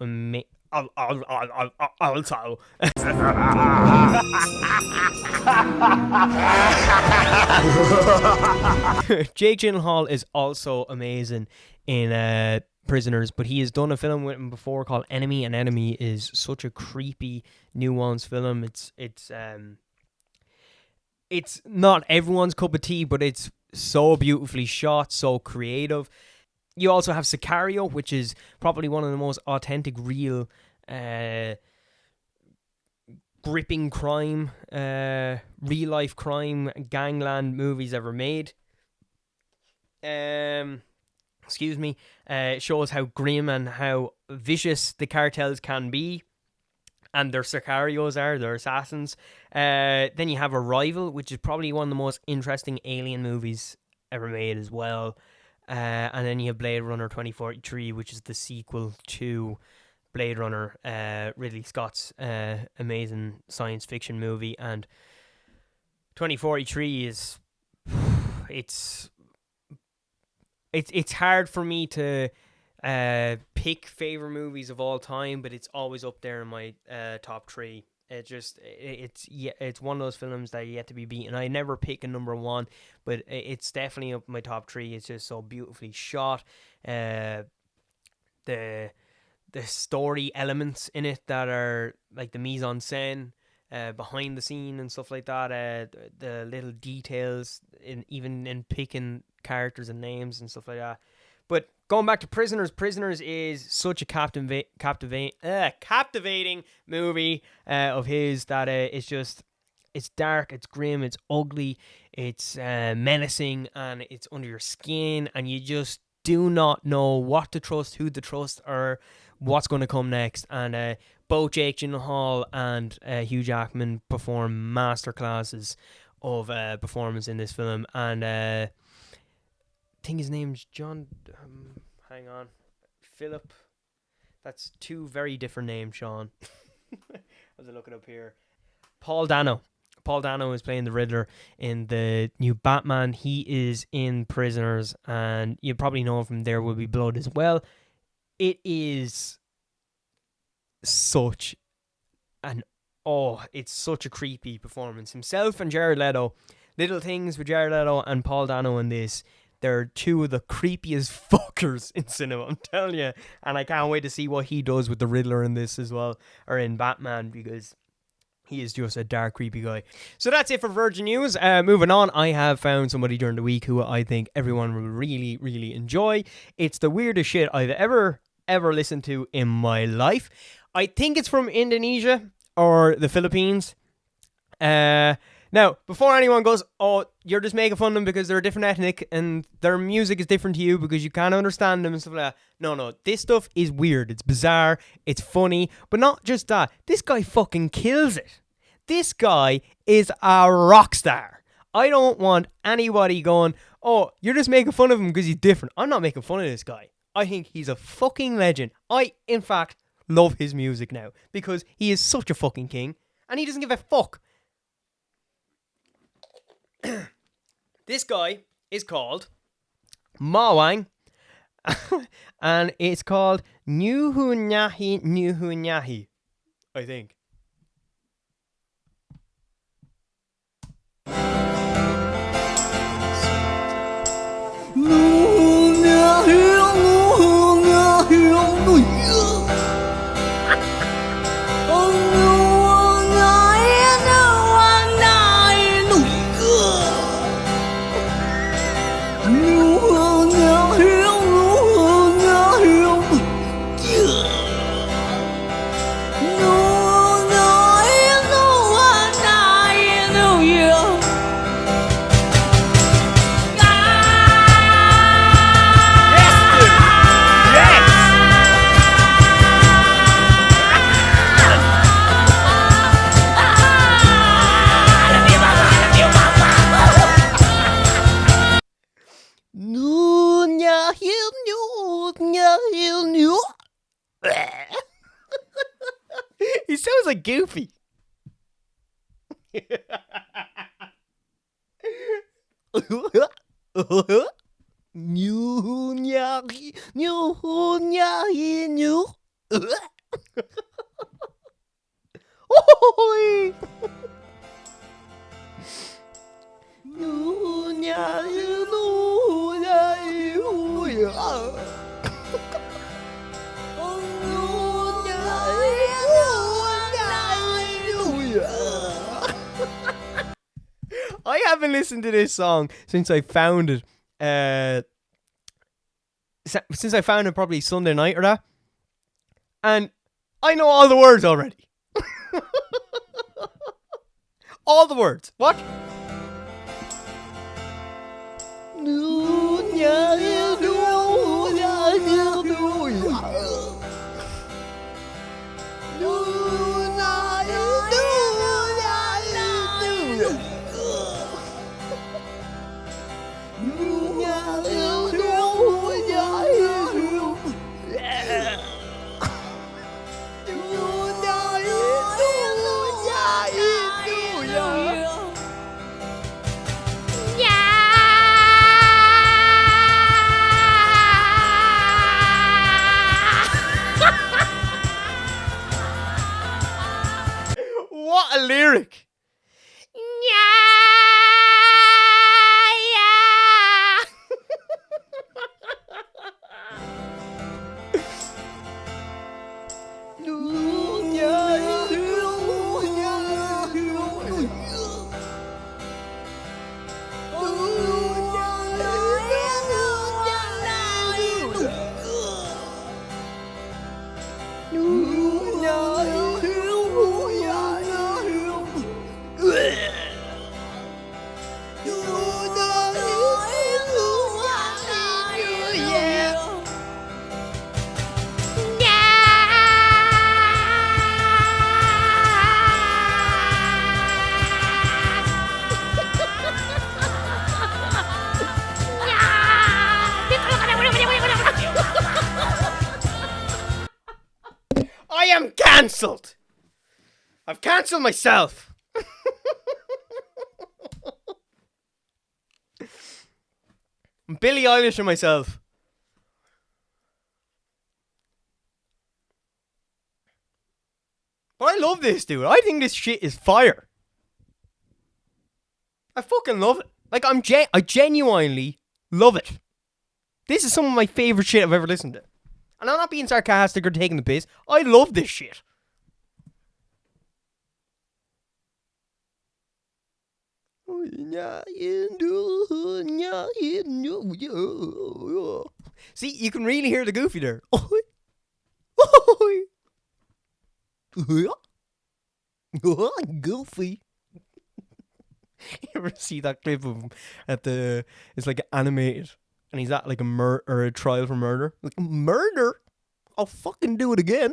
Speaker 7: Jake Gyllenhaal is also amazing in Prisoners, but he has done a film with him before called Enemy, and Enemy is such a creepy, nuanced film. It's not everyone's cup of tea, but it's so beautifully shot, so creative. You also have Sicario, which is probably one of the most authentic, real, gripping crime, real-life crime, gangland movies ever made. Excuse me. It shows how grim and how vicious the cartels can be. And their sicarios are, their assassins. Then you have Arrival, which is probably one of the most interesting alien movies ever made as well. And then you have Blade Runner 2043, which is the sequel to Blade Runner, Ridley Scott's amazing science fiction movie. And 2043 is... It's hard for me to pick favorite movies of all time, but it's always up there in my top three. It's one of those films that yet to be beaten. I never pick a number one, but it's definitely up in my top three. It's just so beautifully shot. The story elements in it that are like the mise en scène, behind the scene and stuff like that. The little details even in picking characters and names and stuff like that. But going back to Prisoners is such a captivating movie of his that it's dark, it's grim, it's ugly, it's menacing, and it's under your skin, and you just do not know what to trust, who to trust, or what's going to come next. And both Jake Gyllenhaal and Hugh Jackman perform masterclasses of performance in this film. And I think his name's John... hang on. Philip. That's two very different names, Sean. As I look it up here. Paul Dano. Paul Dano is playing the Riddler in the new Batman. He is in Prisoners, and you probably know him from There Will Be Blood as well. It is such it's such a creepy performance. Himself and Jared Leto. Little Things with Jared Leto and Paul Dano in this. They're two of the creepiest fuckers in cinema, I'm telling you. And I can't wait to see what he does with the Riddler in this as well, or in Batman, because he is just a dark, creepy guy. So that's it for Virgin News. Moving on, I have found somebody during the week who I think everyone will really, really enjoy. It's the weirdest shit I've ever listened to in my life. I think it's from Indonesia or the Philippines. Now, before anyone goes, oh, you're just making fun of them because they're a different ethnic and their music is different to you because you can't understand them and stuff like that. No, this stuff is weird. It's bizarre. It's funny. But not just that. This guy fucking kills it. This guy is a rock star. I don't want anybody going, oh, you're just making fun of him because he's different. I'm not making fun of this guy. I think he's a fucking legend. I, in fact, love his music now because he is such a fucking king and he doesn't give a fuck. This guy is called Mawang and it's called Nyuhunyahi Nyuhunyahi, I think.
Speaker 5: No
Speaker 7: He sounds like Goofy. I haven't listened to this song since I found it. Since I found it probably Sunday night or that. And I know all the words already. All the words. What? What a lyric! I am cancelled. I've cancelled myself. I'm Billie Eilish and myself. But I love this, dude. I think this shit is fire. I fucking love it. Like, I genuinely love it. This is some of my favourite shit I've ever listened to. And I'm not being sarcastic or taking the piss. I love this shit. See, you can really hear the Goofy there. Goofy. You ever see that clip of him it's like animated, and he's at like a trial for murder? Like, murder? I'll fucking do it again.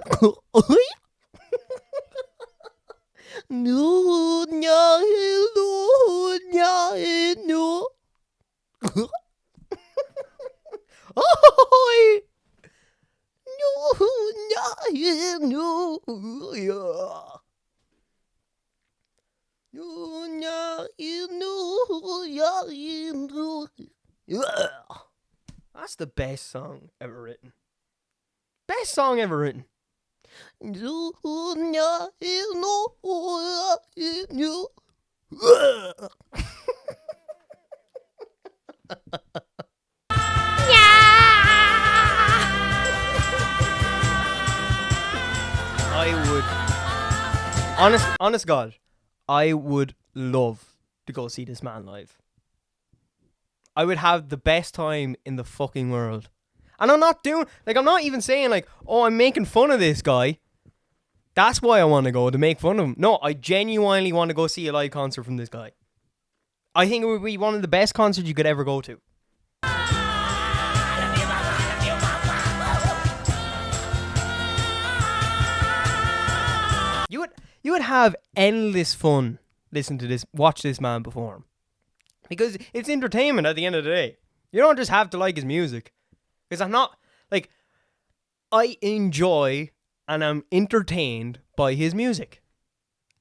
Speaker 7: No. That's the best song ever written. Best song ever written. I would, honest God, I would love to go see this man live. I would have the best time in the fucking world. And I'm not even saying like, oh, I'm making fun of this guy. That's why I want to go, to make fun of him. No, I genuinely want to go see a live concert from this guy. I think it would be one of the best concerts you could ever go to. You would have endless fun listening to this, watch this man perform. Because it's entertainment at the end of the day. You don't just have to like his music. Because I'm not, like, I enjoy and I'm entertained by his music.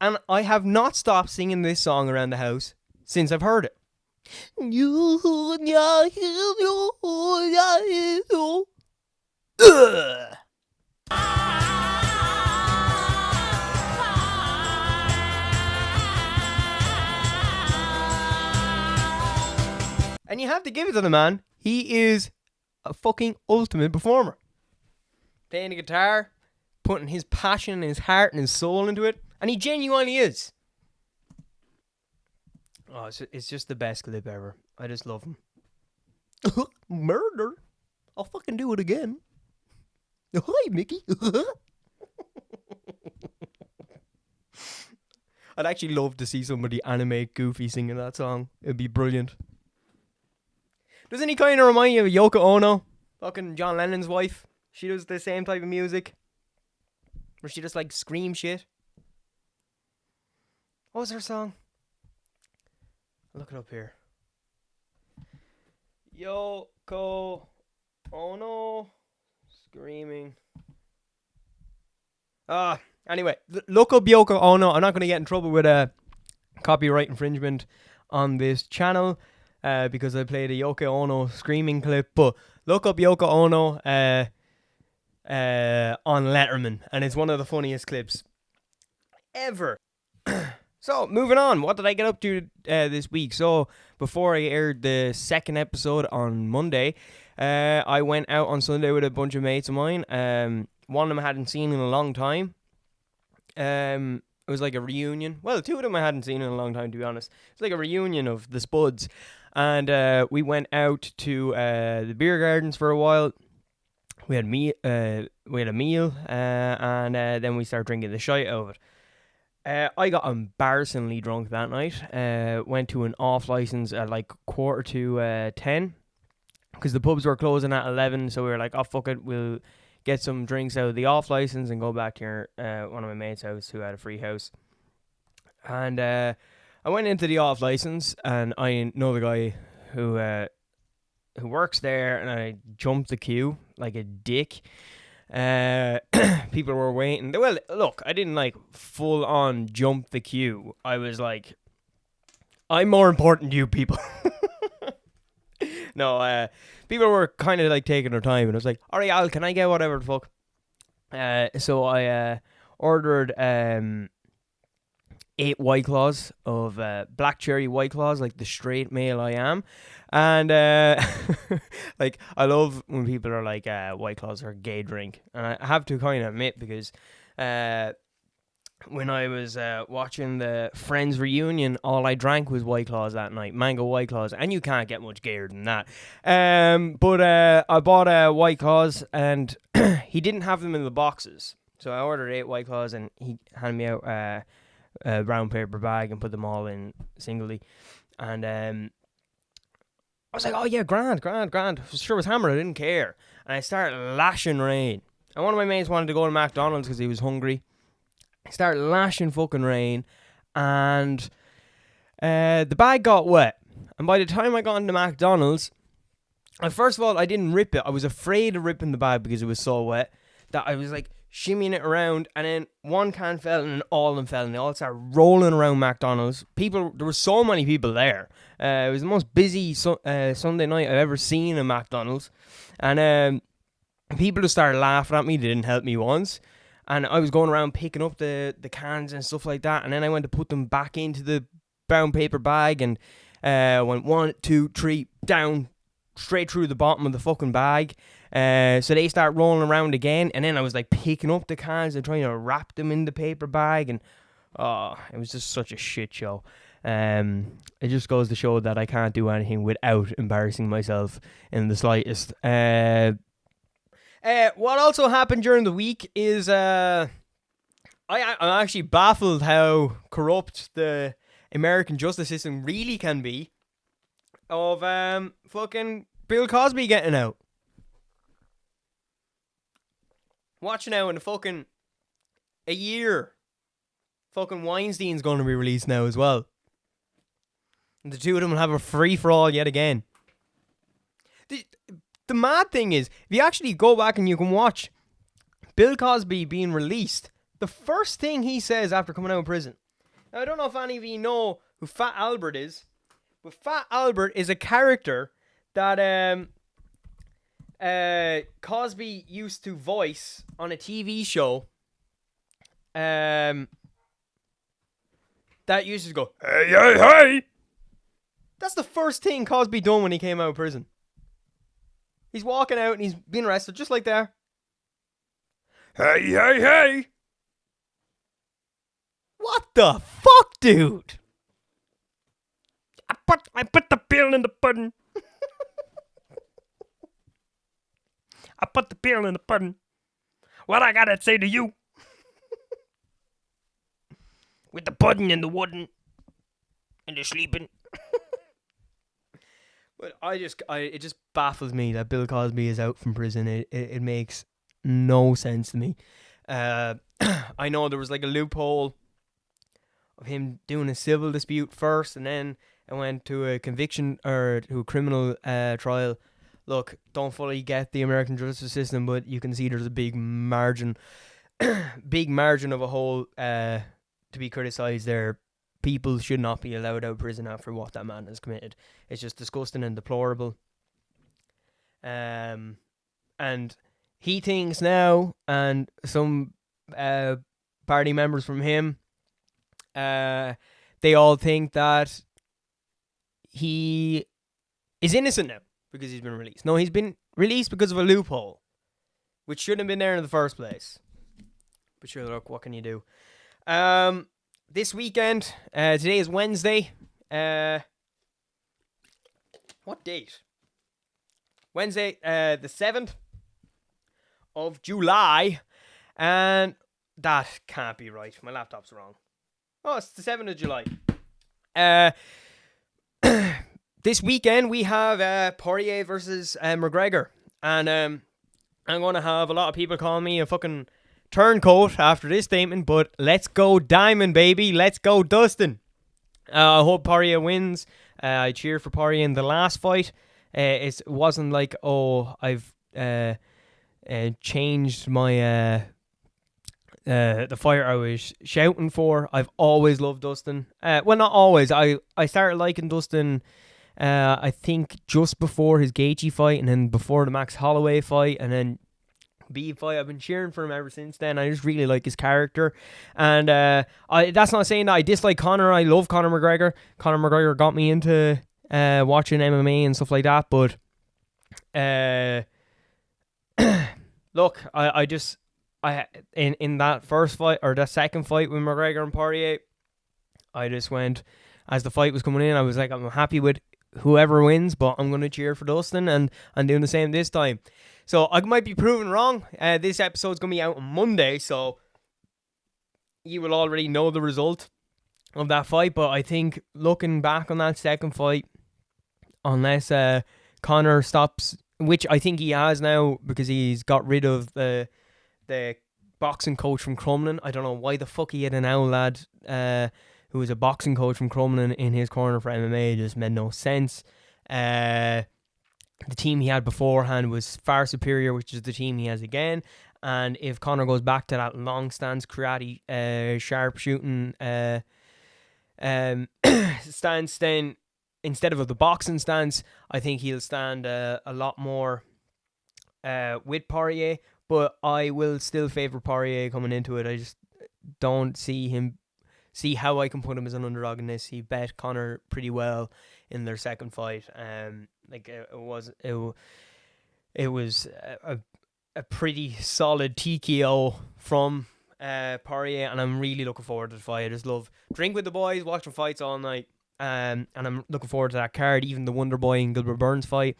Speaker 7: And I have not stopped singing this song around the house since I've heard it. Ugh. And you have to give it to the man. He is a fucking ultimate performer. Playing the guitar, putting his passion, his heart, and his soul into it. And he genuinely is. Oh, it's just the best clip ever. I just love him. Murder? I'll fucking do it again. Hi, Mickey. I'd actually love to see somebody animate Goofy singing that song. It'd be brilliant. Doesn't he kind of remind you of Yoko Ono? Fucking John Lennon's wife. She does the same type of music. Where she just like scream shit. What was her song? I'll look it up here. Yoko Ono screaming. Anyway, look up Yoko Ono. I'm not going to get in trouble with a copyright infringement on this channel because I played a Yoko Ono screaming clip. But look up Yoko Ono on Letterman, and it's one of the funniest clips ever. So, moving on. What did I get up to this week? So, before I aired the second episode on Monday, I went out on Sunday with a bunch of mates of mine. One of them I hadn't seen in a long time. It was like a reunion. Well, two of them I hadn't seen in a long time, to be honest. It's like a reunion of the Spuds. And we went out to the beer gardens for a while. We had a meal, and then we started drinking the shite out of it. I got embarrassingly drunk that night. Went to an off license at like 10:15 because the pubs were closing at 11. So we were like, "Oh fuck it, we'll get some drinks out of the off license and go back to one of my mates' house who had a free house." And I went into the off license, and I know the guy who works there, and I jumped the queue like a dick. People were waiting. Well, look, I didn't like full on jump the queue. I was like, I'm more important to you people. No, people were kind of like taking their time, and I was like, alright, Al, can I get whatever the fuck? So I ordered 8 White Claws of black cherry White Claws, like the straight male I am. And like, I love when people are like, White Claws are a gay drink. And I have to kind of admit, because when I was watching the Friends reunion, all I drank was White Claws that night, mango White Claws, and you can't get much gayer than that. But I bought White Claws, and he didn't have them in the boxes. So I ordered 8 White Claws, and he handed me out a brown paper bag and put them all in singly. And I was like, oh yeah, grand. Sure was hammered, I didn't care. And I started lashing rain. And one of my mates wanted to go to McDonald's because he was hungry. I started lashing fucking rain. And the bag got wet. And by the time I got into McDonald's, first of all, I didn't rip it. I was afraid of ripping the bag because it was so wet that I was like shimmying it around, and then one can fell and all of them fell, and they all started rolling around McDonald's. There were so many people there. It was the most busy Sunday night I've ever seen in McDonald's, and people just started laughing at me. They didn't help me once, and I was going around picking up the cans and stuff like that, and then I went to put them back into the brown paper bag, and went 1, 2, 3 down straight through the bottom of the fucking bag. So they start rolling around again, and then I was like picking up the cans and trying to wrap them in the paper bag, and it was just such a shit show. It just goes to show that I can't do anything without embarrassing myself in the slightest. What also happened during the week is I'm actually baffled how corrupt the American justice system really can be of fucking Bill Cosby getting out. Watch now, in fucking a year, fucking Weinstein's going to be released now as well. And the two of them will have a free-for-all yet again. the mad thing is, if you actually go back and you can watch Bill Cosby being released, the first thing he says after coming out of prison. Now, I don't know if any of you know who Fat Albert is, but Fat Albert is a character that Cosby used to voice on a TV show. That used to go, hey, hey, hey. That's the first thing Cosby done when he came out of prison. He's walking out and he's being arrested just like there. Hey, hey, hey. What the fuck, dude? I put the pill in the pudding. I put the pill in the pudding. What I gotta say to you? With the pudding and the wooden and the sleeping. But it just baffles me that Bill Cosby is out from prison. It makes no sense to me. I know there was like a loophole of him doing a civil dispute first, and then it went to a conviction or to a criminal trial. Look, don't fully get the American justice system, but you can see there's a big margin of a hole to be criticised there. People should not be allowed out of prison after what that man has committed. It's just disgusting and deplorable. And he thinks now, and some party members from him, they all think that he is innocent now because he's been released. No, he's been released because of a loophole, which shouldn't have been there in the first place. But sure, look, what can you do? This weekend, today is Wednesday. What date? Wednesday, the 7th of July. And that can't be right. My laptop's wrong. Oh, it's the 7th of July. This weekend, we have Porier versus Mcgregor. And I'm going to have a lot of people calling me a fucking turncoat after this statement, but let's go Diamond, baby. Let's go Dustin. I hope Porier wins. I cheered for Porier in the last fight. It wasn't like, oh, I've changed my the fighter I was shouting for. I've always loved Dustin. Well, not always. I started liking Dustin I think just before his Gaethje fight, and then before the Max Holloway fight, and then B fight. I've been cheering for him ever since then. I just really like his character, and that's not saying that I dislike Conor. I love Conor McGregor. Conor McGregor got me into watching MMA and stuff like that. But look, I in that first fight, or that second fight with McGregor and Porier, I just went, as the fight was coming in, I was like, I'm happy with whoever wins, but I'm going to cheer for Dustin, and I'm doing the same this time. So I might be proven wrong. This episode's going to be out on Monday, so you will already know the result of that fight. But I think, looking back on that second fight, unless Conor stops, which I think he has now because he's got rid of the boxing coach from Crumlin. I don't know why the fuck he had an owl lad who was a boxing coach from Crumlin in his corner for MMA. It just made no sense. The team he had beforehand was far superior, which is the team he has again. And if Conor goes back to that long stance karate, sharpshooting stance, then instead of the boxing stance, I think he'll stand a lot more with Porier. But I will still favour Porier coming into it. I just don't see how I can put him as an underdog in this. He bet Conor pretty well in their second fight. It was a pretty solid TKO from Porier, and I'm really looking forward to the fight. I just love drink with the boys, watching fights all night, and I'm looking forward to that card. Even the Wonder Boy and Gilbert Burns fight.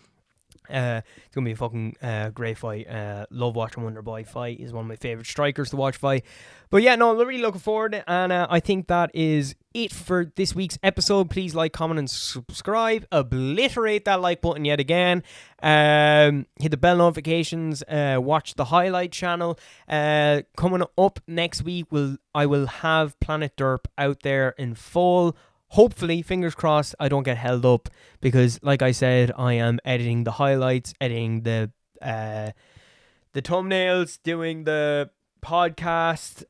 Speaker 7: It's gonna be a fucking great fight. Love watching Wonder Boy fight. He's one of my favorite strikers to watch fight. But yeah, no, I'm really looking forward, and I think that is it for this week's episode. Please like, comment, and subscribe. Obliterate that like button yet again. Hit the bell notifications. Watch the highlight channel. Coming up next week, I will have Planet Derp out there in full. hopefully, fingers crossed, I don't get held up because, like I said, I am editing the highlights, editing the thumbnails, doing the podcast,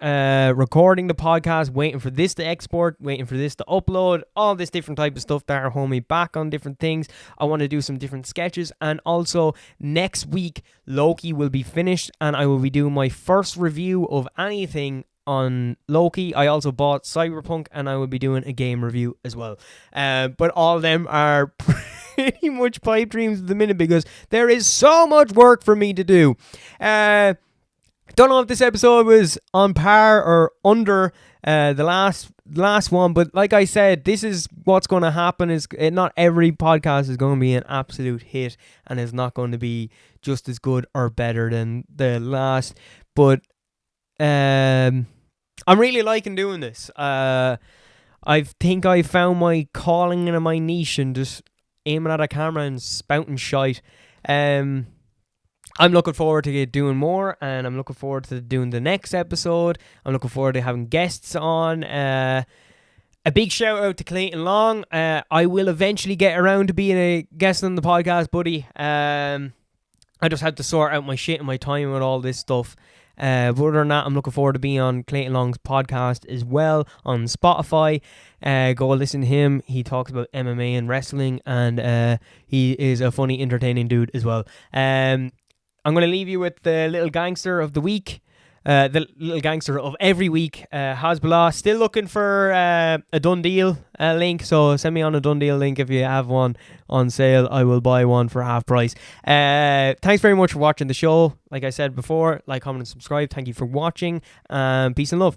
Speaker 7: recording the podcast, waiting for this to export, waiting for this to upload, all this different type of stuff there, hold me back on different things. I want to do some different sketches, and also next week Loki will be finished and I will be doing my first review of anything on Loki. I also bought Cyberpunk and I will be doing a game review as well, but all of them are pretty much pipe dreams at the minute because there is so much work for me to do. Don't know if this episode was on par or under the last one, but like I said, this is what's going to happen. Is not every podcast is going to be an absolute hit, and it's not going to be just as good or better than the last. But I'm really liking doing this. I think I found my calling and my niche, and just aiming at a camera and spouting shite. I'm looking forward to doing more, and I'm looking forward to doing the next episode. I'm looking forward to having guests on. A big shout out to Clayton Long. I will eventually get around to being a guest on the podcast, buddy. I just had to sort out my shit and my time with all this stuff. But other than that, I'm looking forward to being on Clayton Long's podcast as well on Spotify. Go listen to him. He talks about MMA and wrestling, and he is a funny, entertaining dude as well. I'm going to leave you with the little gangster of the week. The little gangster of every week. Hasbullah. Still looking for a done deal link. So send me on a done deal link if you have one on sale. I will buy one for half price. Thanks very much for watching the show. Like I said before, like, comment, and subscribe. Thank you for watching. Peace and love.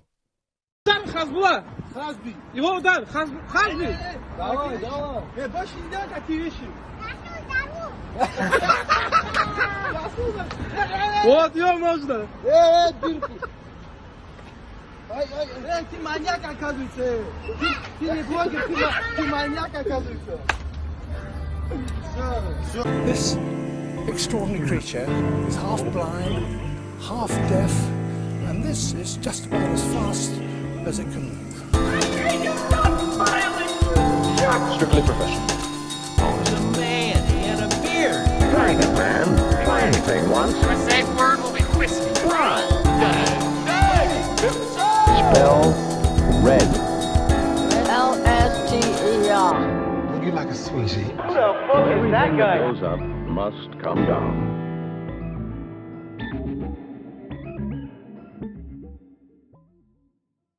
Speaker 5: Вот, ё, можно. Дырку. Ты маньяк, оказывается. Ты не блогер, ты маньяк, оказывается.
Speaker 1: This extraordinary creature is half blind, half deaf, and this is just about as fast as it can move.
Speaker 6: Strictly professional.
Speaker 3: He's a man. He had a beard.
Speaker 6: Trying it, man. Try anything once.
Speaker 3: The safe word will be whiskey.
Speaker 4: Spell red.
Speaker 6: Looking like a sweetie.
Speaker 7: Who the fuck is that guy?
Speaker 4: Goes up must come down.